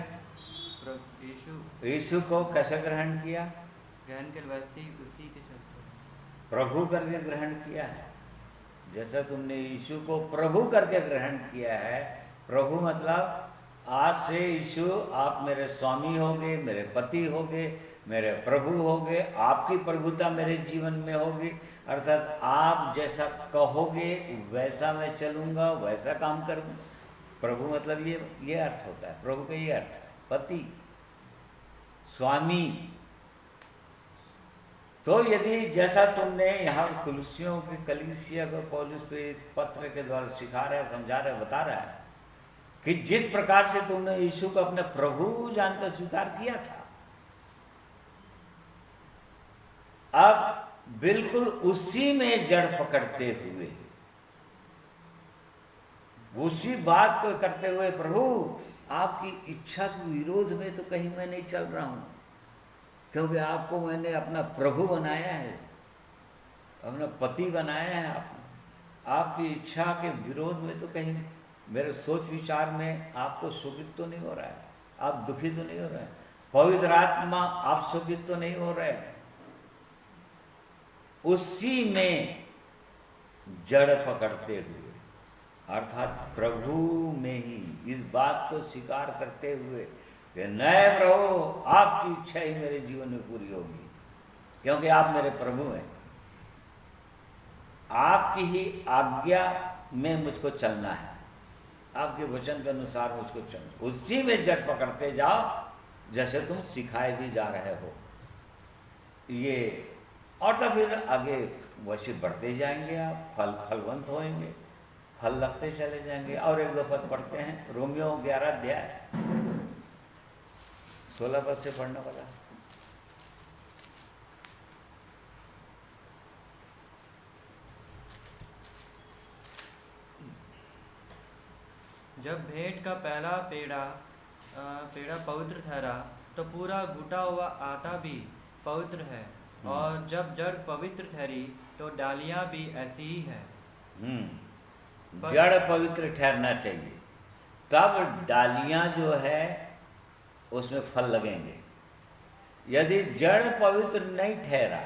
यीशु को कैसे ग्रहण किया, ग्रहण कर वैसे ही उसी के चलते प्रभु करके ग्रहण किया है। जैसा तुमने यीशु को प्रभु करके ग्रहण किया है, प्रभु मतलब आज से यीशु आप मेरे स्वामी होंगे, मेरे पति होंगे, मेरे प्रभु होंगे, आपकी प्रभुता मेरे जीवन में होगी। अर्थात आप जैसा कहोगे वैसा मैं चलूँगा, वैसा काम करूँगा। प्रभु मतलब ये अर्थ होता है, प्रभु का ये अर्थ है, पति, स्वामी। तो यदि जैसा तुमने यहाँ कुलुसियों की कलीसिया को पौलुस प्रेरित पत्र के द्वारा सिखा रहा है, समझा रहा है, बता रहा है कि जिस प्रकार से तुमने यीशु को अपने प्रभु जानकर स्वीकार किया था, अब बिल्कुल उसी में जड़ पकड़ते हुए, उसी बात को करते हुए, प्रभु आपकी इच्छा के विरोध में तो कहीं मैं नहीं चल रहा हूँ, क्योंकि आपको मैंने अपना प्रभु बनाया है, अपना पति बनाया है। आपकी इच्छा के विरोध में तो कहीं मेरे सोच विचार में आपको सुखित तो नहीं हो रहा है, आप दुखी तो नहीं हो रहे हैं, पवित्र आत्मा आप सुखित तो नहीं हो रहे। उसी में जड़ पकड़ते हुए, अर्थात प्रभु में ही इस बात को स्वीकार करते हुए कि नए प्रभु आपकी इच्छा ही मेरे जीवन में पूरी होगी, क्योंकि आप मेरे प्रभु हैं, आपकी ही आज्ञा में मुझको चलना है, आपके वचन के अनुसार मुझको चलना, उसी में जड़ पकड़ते जाओ जैसे तुम सिखाए भी जा रहे हो। ये और तो फिर आगे वैसे बढ़ते जाएंगे, आप फलवंत होएंगे, फल लगते चले जाएंगे। और एक दो पद पढ़ते हैं, रोमियो 11 अध्याय 16 पद से पढ़ने वाला। जब भेंट का पहला पेड़ा पवित्र ठहरा तो पूरा घुटा हुआ आटा भी पवित्र है, और जब जड़ पवित्र ठहरी तो डालियां भी ऐसी ही है। जड़ पवित्र ठहरना चाहिए, तब डालियां जो है उसमें फल लगेंगे। यदि जड़ पवित्र नहीं ठहरा,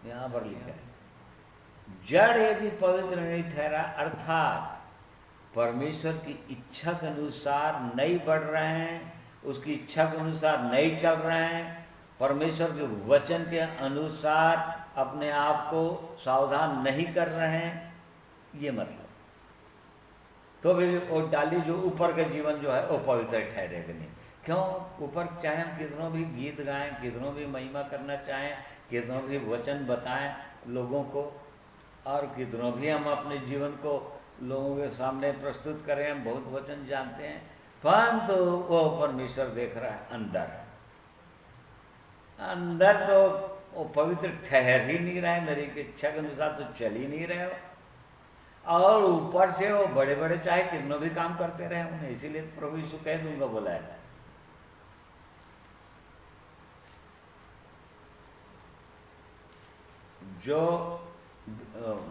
यहाँ पर लिखा है, जड़ यदि पवित्र नहीं ठहरा अर्थात परमेश्वर की इच्छा के अनुसार नहीं बढ़ रहे हैं, उसकी इच्छा के अनुसार नहीं चल रहे हैं, परमेश्वर के वचन के अनुसार अपने आप को सावधान नहीं कर रहे हैं, ये मतलब, तो फिर वो डाली जो ऊपर का जीवन जो है वो पवित्र ठहरेगा नहीं। क्यों? ऊपर चाहे हम कितनों भी गीत गाएं, कितनों भी महिमा करना चाहें, कितनों भी वचन बताएं लोगों को, और कितनों भी हम अपने जीवन को लोगों के सामने प्रस्तुत करें, हम बहुत वचन जानते हैं, परंतु वो परमेश्वर देख रहा है अंदर। अंदर तो वो पवित्र ठहर ही नहीं रहा है, मेरी इच्छा के अनुसार तो चल ही नहीं रहे हो, और ऊपर से वो बड़े बड़े चाहे कितनों भी काम करते रहे उन्हें, इसीलिए प्रभु यीशु कह दूंगा बोला है। जो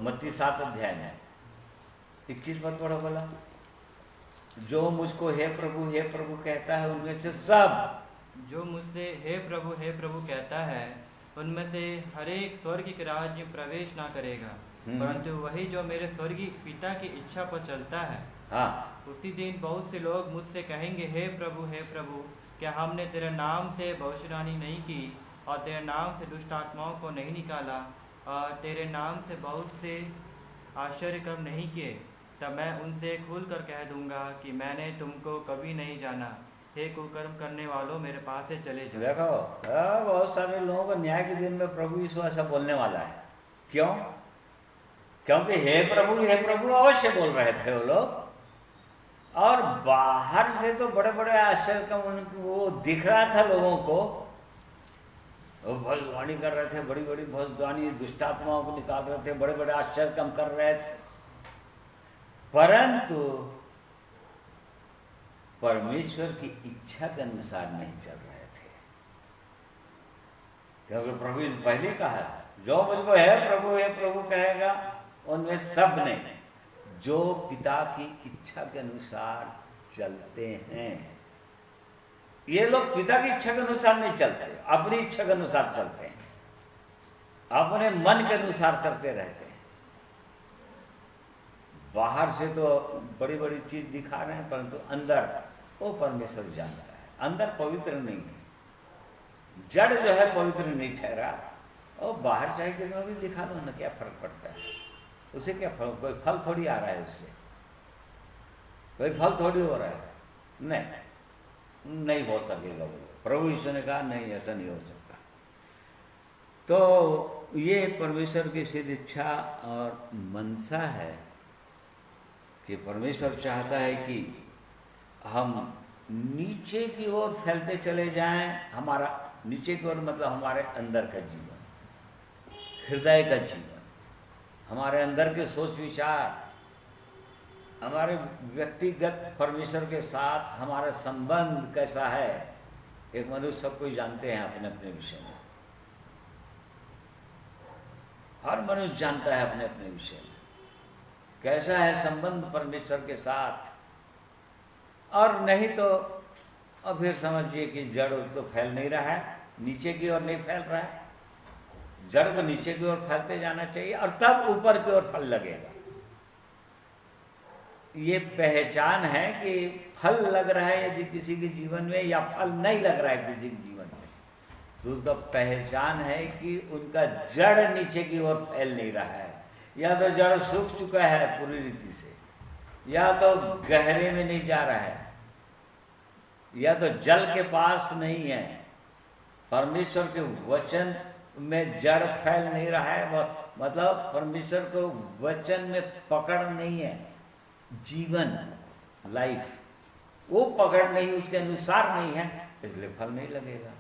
मत्ती 7 अध्याय में 21 पद पढ़ो बोला, जो मुझको हे प्रभु कहता है उनमें से सब, जो मुझसे हे प्रभु कहता है उनमें से हर एक स्वर्ग के राज्य में प्रवेश ना करेगा, परंतु वही जो मेरे स्वर्गीय पिता की इच्छा पर चलता है। हाँ, उसी दिन बहुत से लोग मुझसे कहेंगे, हे प्रभु क्या हमने तेरे नाम से भविष्यवाणी नहीं की, और तेरे नाम से दुष्ट आत्माओं को नहीं निकाला, और तेरे नाम से बहुत से आश्चर्य कर्म नहीं किए? तब मैं उनसे खुलकर कह दूंगा कि मैंने तुमको कभी नहीं जाना, हे कुकर्म करने वालों मेरे पास से चले जाओ। देखो बहुत सारे लोगों को न्याय के दिन में प्रभु यीशु ऐसा बोलने वाला है। क्यों? क्योंकि हे प्रभु अवश्य बोल रहे थे वो लोग, और बाहर से तो बड़े बड़े आश्चर्य का वो दिख रहा था लोगों को, वो भविष्यवाणी कर रहे थे, बड़ी बड़ी भविष्यवाणी, दुष्टात्माओं को निकाल रहे थे, बड़े बड़े आश्चर्य कम कर रहे थे, परंतु परमेश्वर की इच्छा के अनुसार नहीं चल रहे थे। क्योंकि प्रभु ने पहले कहा, जो मुझको हे प्रभु कहेगा उनमें सब ने जो पिता की इच्छा के अनुसार चलते हैं। ये लोग पिता की इच्छा के अनुसार नहीं चलते, अपनी इच्छा के अनुसार चलते हैं, अपने मन के अनुसार करते रहते हैं। बाहर से तो बड़ी बड़ी चीज दिखा रहे हैं, परंतु अंदर वो परमेश्वर जानता है, अंदर पवित्र नहीं है। जड़ जो है पवित्र नहीं ठहरा, और बाहर चाहे कितना भी दिखा दो ना, क्या फर्क पड़ता है उसे? क्या फल, कोई फल थोड़ी आ रहा है उससे, कोई फल थोड़ी हो रहा है, नहीं हो सकेगा। वो प्रभु यीशु ने कहा नहीं, ऐसा नहीं हो सकता। तो ये परमेश्वर की सिद्ध इच्छा और मनसा है कि परमेश्वर चाहता है कि हम नीचे की ओर फैलते चले जाएं। हमारा नीचे की ओर मतलब हमारे अंदर का जीवन, हृदय का जीवन, हमारे अंदर के सोच विचार, हमारे व्यक्तिगत परमेश्वर के साथ हमारा संबंध कैसा है, एक मनुष्य सब कोई जानते हैं अपने अपने विषय में। हर मनुष्य जानता है अपने अपने विषय में कैसा है संबंध परमेश्वर के साथ। और नहीं तो अब फिर समझिए कि जड़ तो फैल नहीं रहा है, नीचे की ओर नहीं फैल रहा है। जड़ को नीचे की ओर फैलते जाना चाहिए और तब ऊपर की ओर फल लगेगा। ये पहचान है कि फल लग रहा है यदि किसी के जीवन में या फल नहीं लग रहा है किसी के जीवन में, तो उसका पहचान है कि उनका जड़ नीचे की ओर फैल नहीं रहा है। या तो जड़ सूख चुका है पूरी रीति से, या तो गहरे में नहीं जा रहा है, या तो जल के पास नहीं है। परमेश्वर के वचन में जड़ फैल नहीं रहा है, मतलब परमेश्वर को वचन में पकड़ नहीं है। जीवन लाइफ वो पकड़ नहीं, उसके अनुसार नहीं है, इसलिए फल नहीं लगेगा।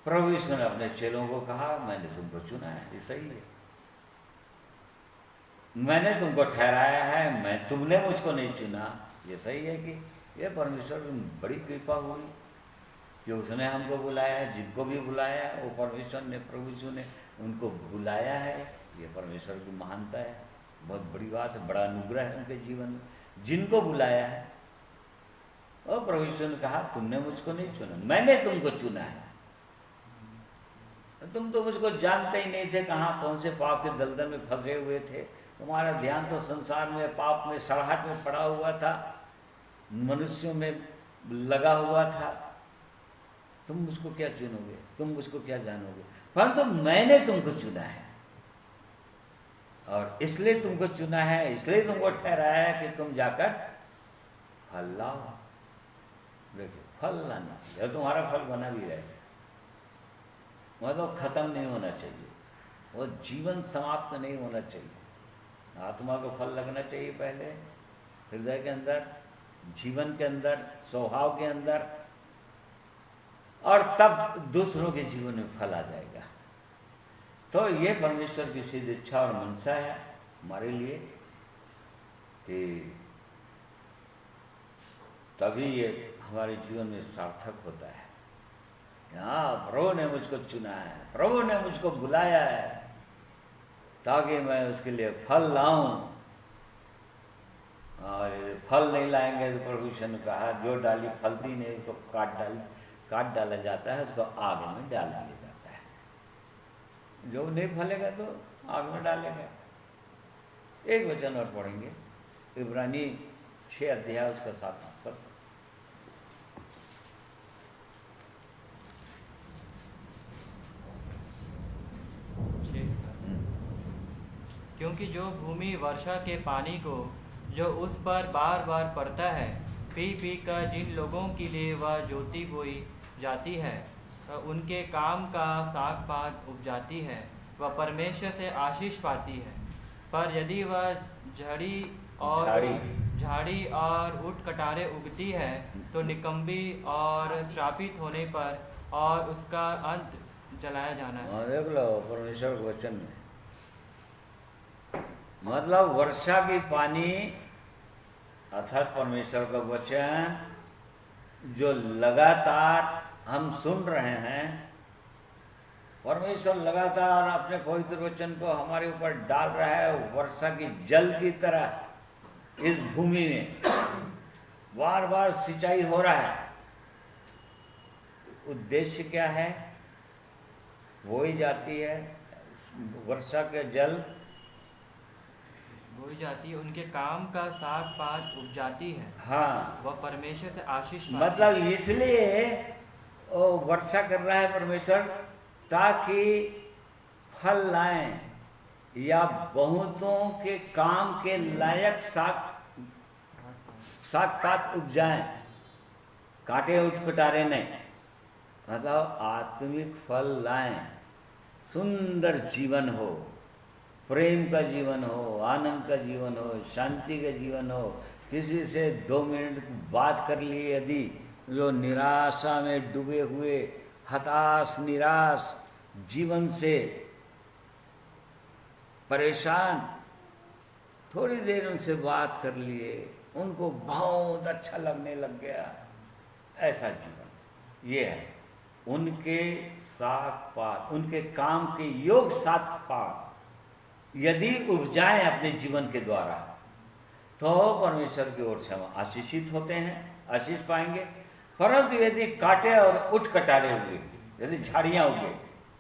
प्रभु यीशु ने अपने चेलों को कहा, मैंने तुमको चुना है, ये सही है, मैंने तुमको ठहराया है, तुमने मुझको नहीं चुना। ये सही है कि ये परमेश्वर की बड़ी कृपा हुई कि उसने हमको बुलाया है। जिनको भी बुलाया है वो परमेश्वर ने, प्रभु यीशु ने उनको बुलाया है। ये परमेश्वर की महानता है, बहुत बड़ी बात है, बड़ा अनुग्रह है उनके जीवन में। जिनको बुलाया है और प्रभु यीशु ने कहा तुमने मुझको नहीं चुना, मैंने तुमको चुना है। तुम तो मुझको जानते ही नहीं थे, कहाँ कौन से पाप के दलदल में फंसे हुए थे। तुम्हारा ध्यान तो संसार में, पाप में, सड़ाहट में पड़ा हुआ था, मनुष्यों में लगा हुआ था। तुम मुझको क्या चुनोगे, तुम मुझको क्या जानोगे, परंतु मैंने तुमको चुना है और इसलिए तुमको चुना है, इसलिए तुमको ठहराया है कि तुम जाकर फल लाओ। देखिए फल लाना, यह तुम्हारा फल बना भी रहेगा, मतलब खत्म नहीं होना चाहिए, वो जीवन समाप्त नहीं होना चाहिए। आत्मा को फल लगना चाहिए पहले हृदय के अंदर, जीवन के अंदर, स्वभाव के अंदर, और तब दूसरों के जीवन में फल आ जाएगा। तो ये परमेश्वर की सिद्ध इच्छा और मनसा है हमारे लिए कि तभी ये हमारे जीवन में सार्थक होता है। हाँ, प्रभु ने मुझको चुना है, प्रभु ने मुझको बुलाया है ताकि मैं उसके लिए फल लाऊं। और फल नहीं लाएंगे तो प्रभु ने कहा जो डाली फलती नहीं उसको काट डाला जाता है, उसको आग में डाल दिया जाता है। जो नहीं फलेगा तो आग में डालेगा। एक वचन और पढ़ेंगे, इब्रानी 6 अध्याय उसका 7वां पद। क्योंकि जो भूमि वर्षा के पानी को जो उस पर बार बार पड़ता है पी पी कर जिन लोगों के लिए वह ज्योति बोई जाती है, उनके काम का साग पात उपजाती है, वह परमेश्वर से आशीष पाती है। पर यदि वह झाड़ी और ऊट कटारे उगती है तो निकम्बी और श्रापित होने पर और उसका अंत जलाया जाना है। देख लो परमेश्वर के वचन में, मतलब वर्षा की पानी अर्थात परमेश्वर का वचन जो लगातार हम सुन रहे हैं, परमेश्वर लगातार अपने पवित्र वचन को हमारे ऊपर डाल रहा है, वर्षा की जल की तरह इस भूमि में बार बार सिंचाई हो रहा है। उद्देश्य क्या है? बोई जाती है वर्षा के जल, बोई जाती है, उनके काम का साग पात उपजाती है। हाँ, वह परमेश्वर से आशीष मतलब इसलिए वो वर्षा कर रहा है परमेश्वर ताकि फल लाएं या बहुतों के काम के लायक साग पात उपजाएं, कांटे उठपटारे नहीं, मतलब आत्मिक फल लाएं, सुंदर जीवन हो, प्रेम का जीवन हो, आनंद का जीवन हो, शांति का जीवन हो। किसी से 2 मिनट बात कर लिए यदि, जो निराशा में डूबे हुए, हताश निराश, जीवन से परेशान, थोड़ी देर उनसे बात कर लिए, उनको बहुत अच्छा लगने लग गया। ऐसा जीवन ये है। उनके 7 पात, उनके काम के योग 7 पात यदि उपजाएं अपने जीवन के द्वारा, तो परमेश्वर की ओर से हम आशीषित होते हैं, आशीष पाएंगे। परंतु यदि काटे और उठ कटारे हुए, यदि झाड़ियाँ उगे,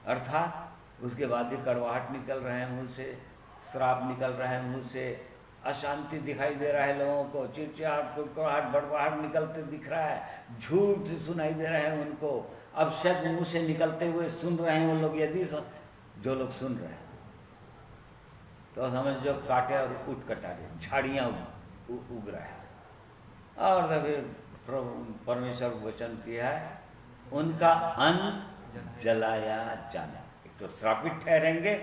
अर्थात उसके बाद ही कड़वाहट निकल रहे हैं मुँह से, श्राप निकल रहा है मुँह से, अशांति दिखाई दे रहा है लोगों को, चिड़चिड़ाहट, कुड़कुड़ाहट, बड़बड़ाहट निकलते दिख रहा है, झूठ सुनाई दे रहा है उनको, अपशब्द मुँह से निकलते हुए सुन रहे हैं वो लोग। यदि जो लोग सुन रहे हैं तो समझ जो काटे और उठ कटारे, झाड़ियाँ उग रहा है। और तो फिर परमेश्वर वचन किया है, उनका अंत जलाया जाना। एक तो श्रापित ठहरेंगे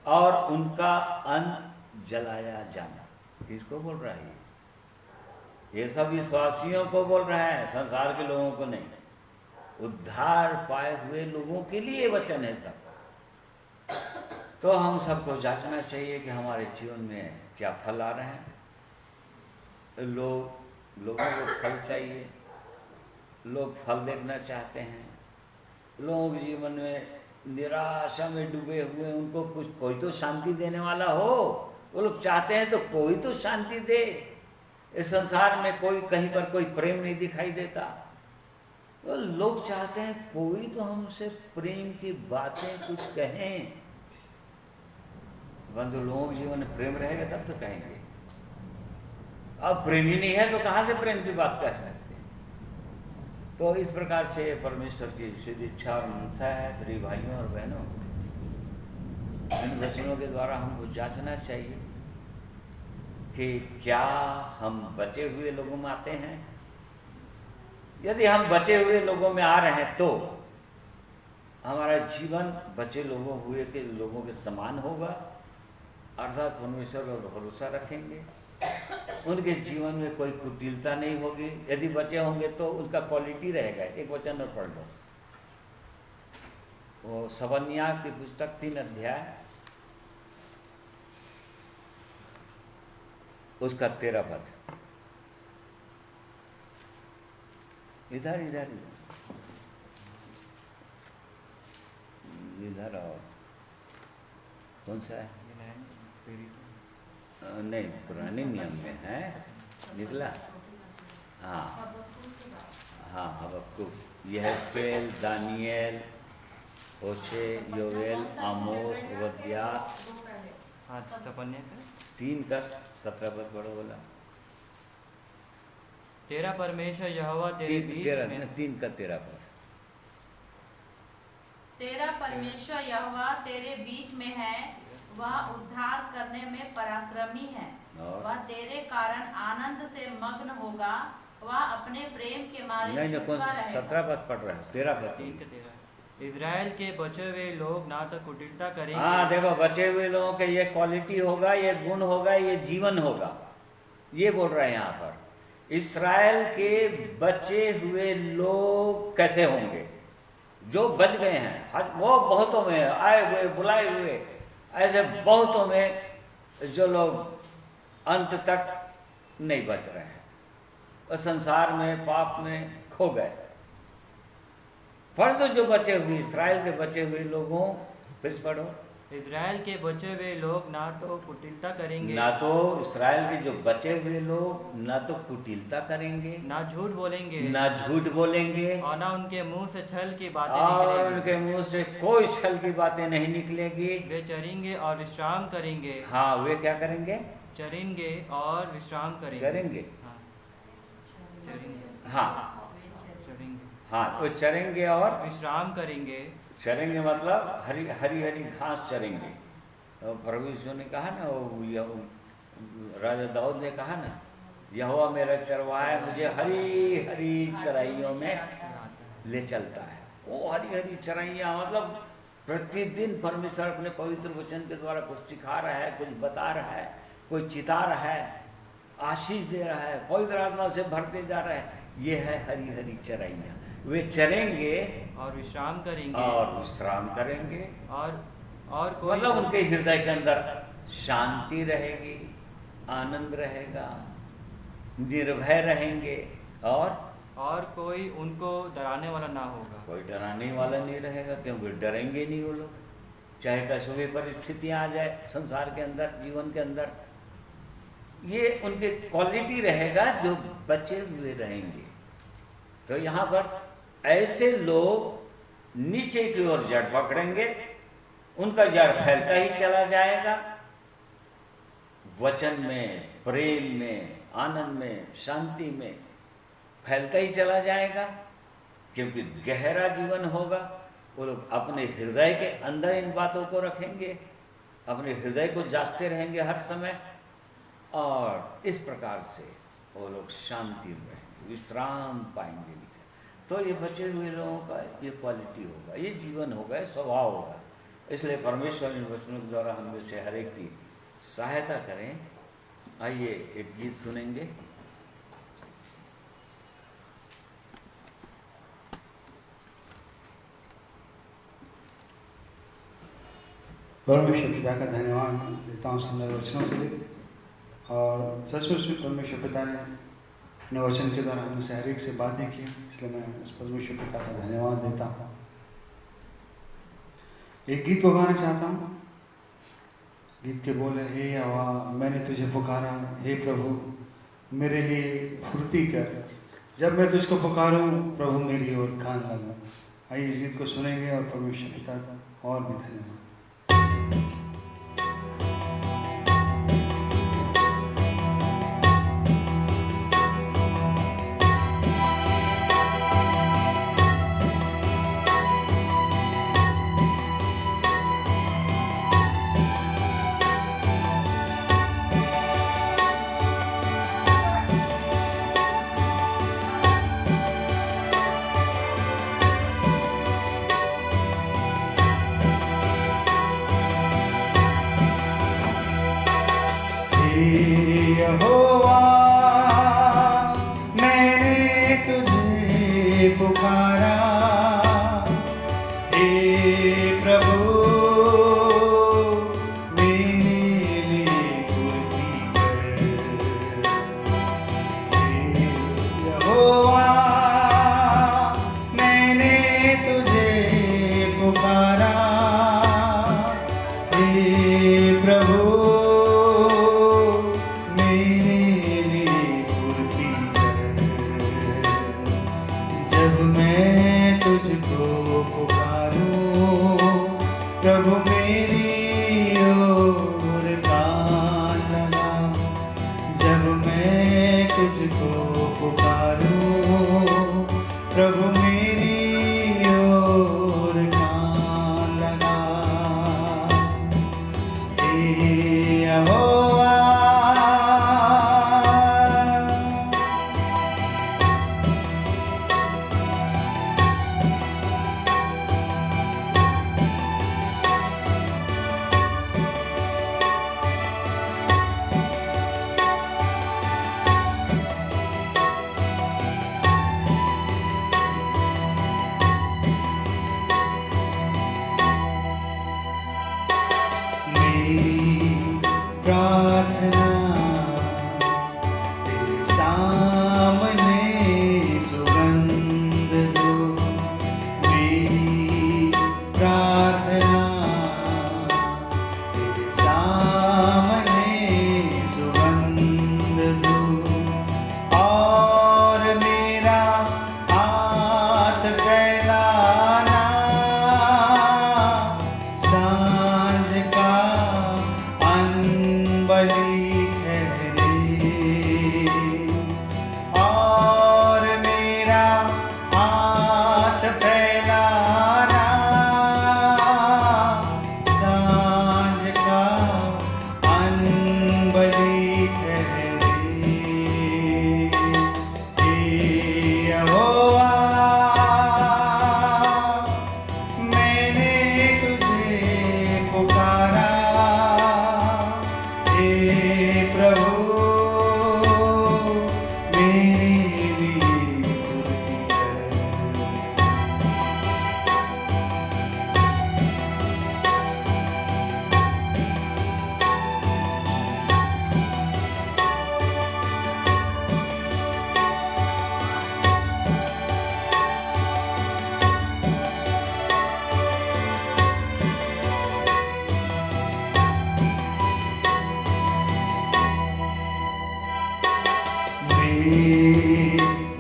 और उनका अंत जलाया जाना। किसको बोल रहा है ये सब विश्वासियों को बोल रहा है, संसार के लोगों को नहीं। उद्धार पाए हुए लोगों के लिए वचन है सब। तो हम सबको जांचना चाहिए कि हमारे जीवन में क्या फल आ रहे हैं। लोगों को फल चाहिए, लोग फल देखना चाहते हैं। लोगों के जीवन में निराशा में डूबे हुए, उनको कुछ कोई तो शांति देने वाला हो। वो लोग चाहते हैं तो कोई तो शांति दे। इस संसार में कोई कहीं पर कोई प्रेम नहीं दिखाई देता। तो लोग चाहते हैं कोई तो हमसे प्रेम की बातें कुछ कहें। बंधु, लोगों के जीवन में प्रेम रहेगा तब तो कहेंगे। अब प्रेम ही नहीं है तो कहाँ से प्रेम की बात कह सकते हैं। तो इस प्रकार से परमेश्वर की सिद्ध इच्छा और मनसा है। प्रिय भाइयों और बहनों, इन वचनों के द्वारा हमको जांचना चाहिए कि क्या हम बचे हुए लोगों में आते हैं। यदि हम बचे हुए लोगों में आ रहे हैं तो हमारा जीवन बचे लोगों के समान होगा। अर्थात परमेश्वर पर भरोसा रखेंगे, उनके जीवन में कोई कुटिलता नहीं होगी। यदि बचे होंगे तो उनका क्वालिटी रहेगा। एक वचन और पढ़ लो, वो सबन्याह की पुस्तक 3 अध्याय उसका 13 पद। इधर इधर इधर और कौन सा है? नहीं, पुराने नियम में है निकला। हाँ हाँ, हबक्कुक, यहेजकेल, दानियल, होशे, योवेल, आमोस, ओबद्याह। हाँ, 3 का 17 पद पढ़ो बोला। तेरा परमेश्वर यहोवा तेरे बीच में 3 का 13 पद। तेरा परमेश्वर यहोवा तेरे बीच में है, वह उद्धार करने में पराक्रमी है। वह तेरे कारण आनंद से मग्न होगा, वह अपने प्रेम के मारे नहीं, कौन 17 पद पढ़ रहा है? 13 पद। 3 का 13। इजराइल के बचे हुए लोग ना तो कुटिलता करेंगे। हाँ, देखो, बचे हुए लोगों के ये क्वालिटी होगा, ये गुण होगा, ये जीवन होगा। ये बोल रहे हैं यहाँ पर। इस्राएल के बचे हुए लोग कैसे होंगे? जो बच गए हैं, वो बहुतों में आए हुए, बुलाए हुए, ऐसे बहुतों में जो लोग अंत तक नहीं बच रहे हैं और संसार में पाप में खो गए। परंतु जो बचे हुए, इस्राएल के बचे हुए लोगों, फिर पढ़ो। इजराइल के बचे हुए लोग ना तो कुटिलता करेंगे, ना तो इस्राएल के जो बचे हुए लोग ना तो कुटिलता करेंगे, ना झूठ बोलेंगे, ना झूठ बोलेंगे, और ना उनके मुंह से छल की बातें और निकलेंगी। उनके मुंह से कोई छल की बातें नहीं निकलेगी। वे चरेंगे और विश्राम करेंगे। हाँ, वे क्या करेंगे? चरेंगे और विश्राम करेंगे। चरेंगे। हाँ, चरेंगे। हाँ चरेंगे। हाँ, वो चरेंगे और विश्राम करेंगे। चरेंगे मतलब हरी हरी हरी घास चरेंगे। तो प्रभु यीशु ने कहा ना, राजा दाऊद ने कहा ना, यहोवा मेरा चरवाहा है, मुझे हरी हरी चराइयों में ले चलता है। वो हरी हरी चराइयाँ मतलब प्रतिदिन परमेश्वर अपने पवित्र वचन के द्वारा कुछ सिखा रहा है, कुछ बता रहा है, कोई चिता रहा है, आशीष दे रहा है, पवित्र आत्मा से भरते जा रहा है। ये है हरी हरी चराइयाँ। वे चरेंगे और विश्राम करेंगे। और विश्राम करेंगे और कोई मतलब उनके हृदय के अंदर शांति रहेगी, आनंद रहेगा, निर्भय रहेंगे, और कोई उनको डराने वाला ना होगा। कोई डराने वाला नहीं रहेगा, क्योंकि डरेंगे नहीं वो लोग, चाहे कैसे भी परिस्थितियाँ आ जाए संसार के अंदर, जीवन के अंदर। ये उनके क्वालिटी रहेगा जो बचे हुए रहेंगे। तो यहाँ पर ऐसे लोग नीचे की ओर जड़ पकड़ेंगे, उनका जड़ फैलता ही चला जाएगा, वचन में, प्रेम में, आनंद में, शांति में फैलता ही चला जाएगा, क्योंकि गहरा जीवन होगा। वो लोग अपने हृदय के अंदर इन बातों को रखेंगे, अपने हृदय को जांचते रहेंगे हर समय, और इस प्रकार से वो लोग शांति में रहेंगे, विश्राम पाएंगे। तो ये बचे हुए लोगों का ये क्वालिटी होगा, ये जीवन होगा, ये स्वभाव होगा। इसलिए परमेश्वर इन वचनों के द्वारा हम में से हर एक की सहायता करें। आइए एक गीत सुनेंगे। परमेश्वर पिता का धन्यवाद देता हूँ सुंदर वचनों के लिए। और सचमुच में परमेश्वर पिता ने अपने वचन के द्वारा हमसे हर एक से बातें की, इसलिए मैं उस परमेश्वर पिता का धन्यवाद देता हूँ। एक गीत को गाना चाहता हूँ। गीत के बोले, हे यहोवा मैंने तुझे पुकारा, हे प्रभु मेरे लिए फुर्ती कर, जब मैं तुझको पुकारूं प्रभु मेरी ओर कान लगा। आइए इस गीत को सुनेंगे और परमेश्वर पिता का और भी धन्यवाद। यहोवा मैंने तुझे पुकारा, हे प्रभु मेरे लिए फुर्ती कर। हे यहोवा मैंने तुझे पुकारा, हे प्रभु प्रभु मेरी ओर कान लगा। जब मैं तुझको पुकारूं प्रभु मेरी ओर कान लगा। हे यहोवा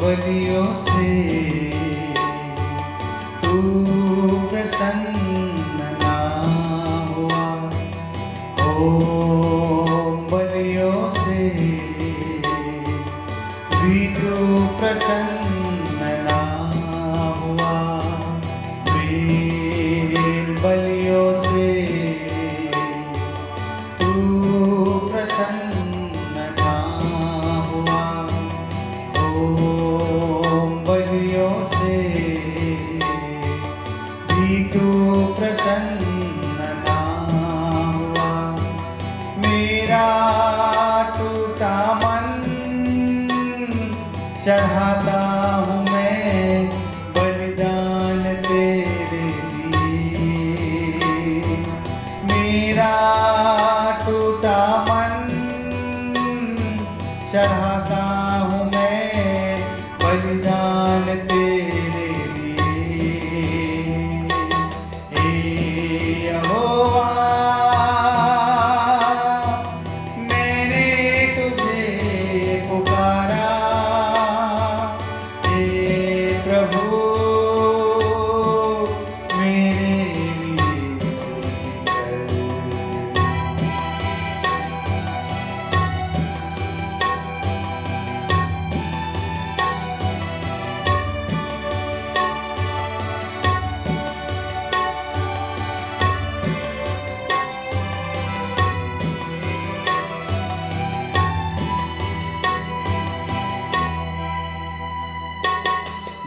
बलियों से तू प्रसन्न ना हुआ, ओम बलियों से भी तू प्रसन्न ना हुआ, मेल बलियों से तू प्रसन्न ना हुआ, ओम बलियों से भी तू प्रसन्न ना हुआ, मेरा टूटा मन चढ़ाता हूँ मैं बलिदान तेरे लिए, मेरा टूटा मन चढ़ाता हूँ मैं बलिदान तेरे लिए। हे यहोवा, मैंने तुझे पुकारा, हे प्रभु मेरे लिए कर।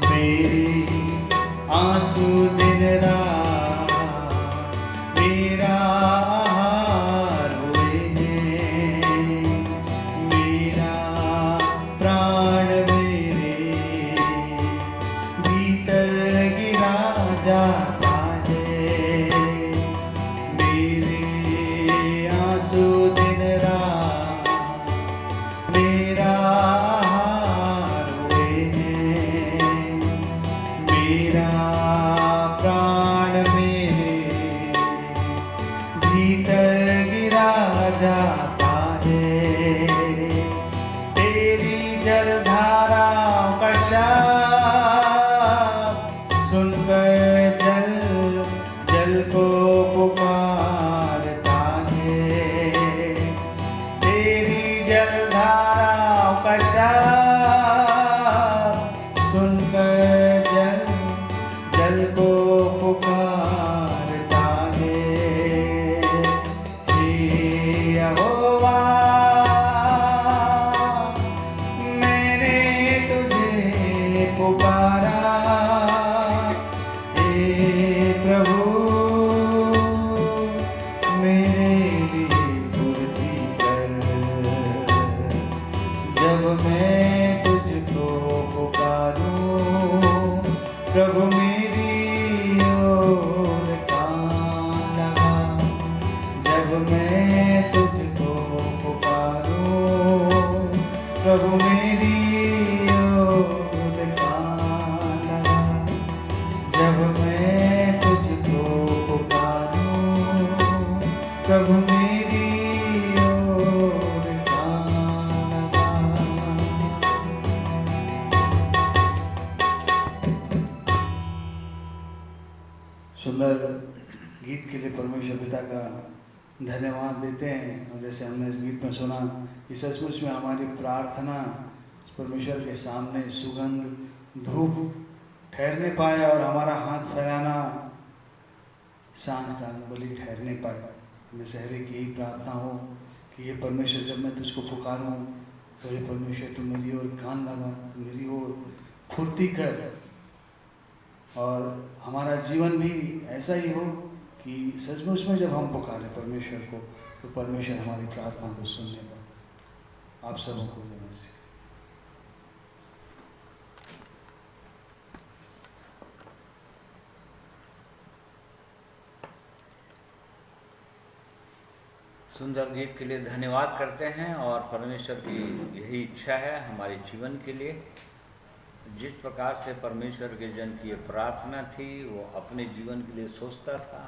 मेरे आंसू दिन रात मेरा आहार हुए हैं, मेरा प्राण मेरे भीतर गिरा जाता है, मेरे आंसू दिन रात मेरा आहार हुए हैं, मेरा प्राण मेरे भीतर गिरा जाता है, तेरी जलधाराओं का शब्द सुनकर जल जल को पुकारता है, तेरी जलधाराओं का शब्द सुनकर जल जल को पुकारता है। हे यहोवा, मैंने तुझे पुकारा, हे प्रभु मेरे लिए फुर्ती कर, जब मैं तुझको पुकारूं प्रभु मेरी ओर कान लगा, जब मैं तुझको पुकारूं प्रभु मेरी ओर कान लगा, जब मैं तुझको पुकारूं प्रभु मेरी ओर कान लगा। सुंदर गीत के लिए परमेश्वर पिता का धन्यवाद देते हैं। और जैसे हमने इस गीत में सुना कि सचमुच में हमारी प्रार्थना परमेश्वर के सामने सुगंध धूप ठहरने पाए और हमारा हाथ फैलाना सांझ का बलि ठहरने पाए। हमें सहरे की यही प्रार्थना हो कि ये परमेश्वर, जब मैं तुझको पुकारूं तो ये परमेश्वर तू मेरी ओर कान लगा, तू मेरी ओर फुर्ती कर, और हमारा जीवन भी ऐसा ही हो कि सचमुच में जब हम पुकारें परमेश्वर को तो परमेश्वर हमारी प्रार्थना को सुनने पर। आप सबों को नमस्ते। सुंदर गीत के लिए धन्यवाद करते हैं। और परमेश्वर की यही इच्छा है हमारे जीवन के लिए। जिस प्रकार से परमेश्वर के जन की ये प्रार्थना थी, वो अपने जीवन के लिए सोचता था,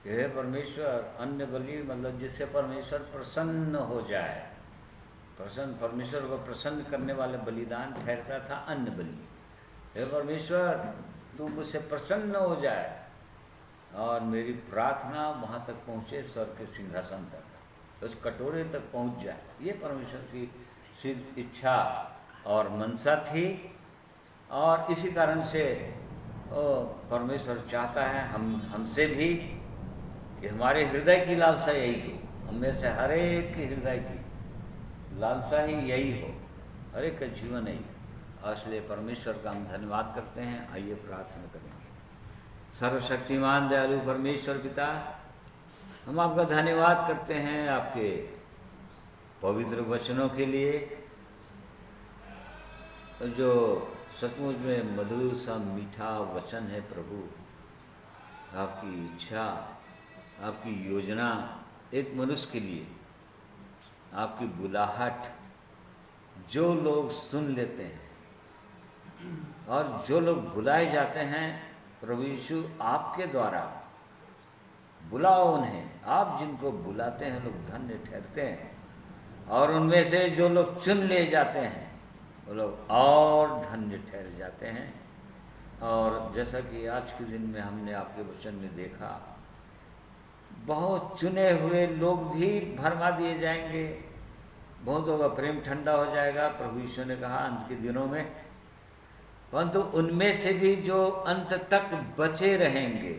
यह परमेश्वर अन्य बलि मतलब जिससे परमेश्वर प्रसन्न हो जाए, परमेश्वर को प्रसन्न करने वाले बलिदान ठहरता था अन्न बलि। हे परमेश्वर, तू मुझसे प्रसन्न हो जाए और मेरी प्रार्थना वहाँ तक पहुँचे, स्वर्ग के सिंहासन तक, उस कटोरे तक पहुँच जाए। ये परमेश्वर की सिद्ध इच्छा और मनसा थी। और इसी कारण से परमेश्वर चाहता है हमसे भी कि हमारे हृदय की लालसा यही हो, हम में से हर एक के हृदय की लालसा ही यही हो, हर एक का जीवन यही। और इसलिए परमेश्वर का हम धन्यवाद करते हैं। आइए प्रार्थना करेंगे। सर्वशक्तिमान दयालु परमेश्वर पिता, हम आपका धन्यवाद करते हैं आपके पवित्र वचनों के लिए, जो सचमुच में मधुर सा मीठा वचन है। प्रभु, आपकी इच्छा, आपकी योजना एक मनुष्य के लिए, आपकी बुलाहट जो लोग सुन लेते हैं और जो लोग बुलाए जाते हैं, प्रभु यीशु आपके द्वारा बुलाओ उन्हें। आप जिनको बुलाते हैं लोग धन्य ठहरते हैं, और उनमें से जो लोग चुन ले जाते हैं वो लोग और धन्य ठहर जाते हैं। और जैसा कि आज के दिन में हमने आपके वचन में देखा, बहुत चुने हुए लोग भी भरमा दिए जाएंगे, बहुतों का प्रेम ठंडा हो जाएगा, प्रभु यीशु ने कहा अंत के दिनों में। परंतु उनमें से भी जो अंत तक बचे रहेंगे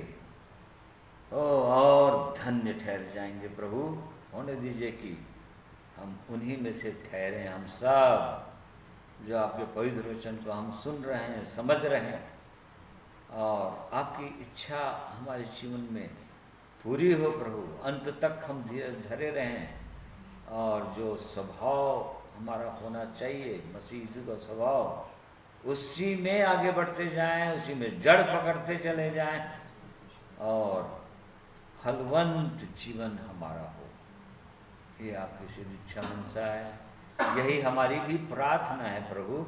और धन्य ठहर जाएंगे। प्रभु, होने दीजिए कि हम उन्हीं में से ठहरें। हम सब जो आपके पवित्र वचन को हम सुन रहे हैं, समझ रहे हैं, और आपकी इच्छा हमारे जीवन में पूरी हो। प्रभु, अंत तक हम धीरज धरे रहें, और जो स्वभाव हमारा होना चाहिए, मसीह यीशु का स्वभाव, उसी में आगे बढ़ते जाएं, उसी में जड़ पकड़ते चले जाएं, और फलवंत जीवन हमारा हो। ये आपकी सिद्ध इच्छा मनसा है, यही हमारी भी प्रार्थना है। प्रभु,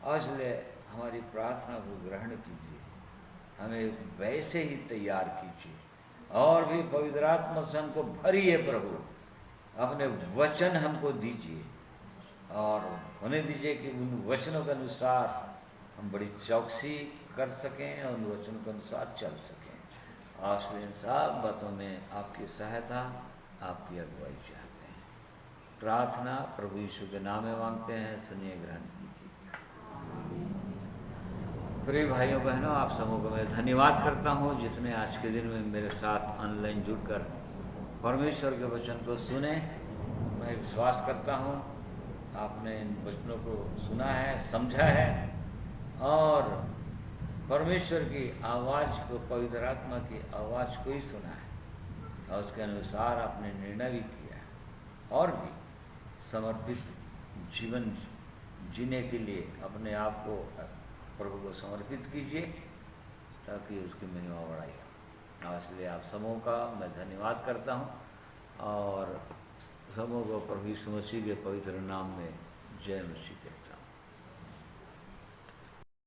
और इसलिए हमारी प्रार्थना को ग्रहण कीजिए, हमें वैसे ही तैयार कीजिए, और भी पवित्र आत्मा से हमको भरिए। प्रभु, अपने वचन हमको दीजिए, और होने दीजिए कि उन वचनों के अनुसार हम बड़ी चौकसी कर सकें और उन वचनों के अनुसार चल सकें। और इसलिए इन सब बातों में आपकी सहायता, आपकी अगुवाई चाहते हैं। प्रार्थना प्रभु यीशु के नाम में मांगते हैं, सुनिए, ग्रहण कीजिए। प्रिय भाइयों बहनों, आप सबों को मैं धन्यवाद करता हूँ जिसने आज के दिन में मेरे साथ ऑनलाइन जुड़कर परमेश्वर के वचन को सुने। मैं विश्वास करता हूँ आपने इन वचनों को सुना है, समझा है, और परमेश्वर की आवाज़ को, पवित्र आत्मा की आवाज़ को ही सुना है, और उसके अनुसार आपने निर्णय भी किया है। और भी समर्पित जीवन जीने के लिए अपने आप को प्रभु को समर्पित कीजिए, ताकि उसकी महिमा बढ़ाई। और इसलिए आप सबों का मैं धन्यवाद करता हूँ, और सबों को प्रभु यीशु मसीह के पवित्र नाम में जय मसीह।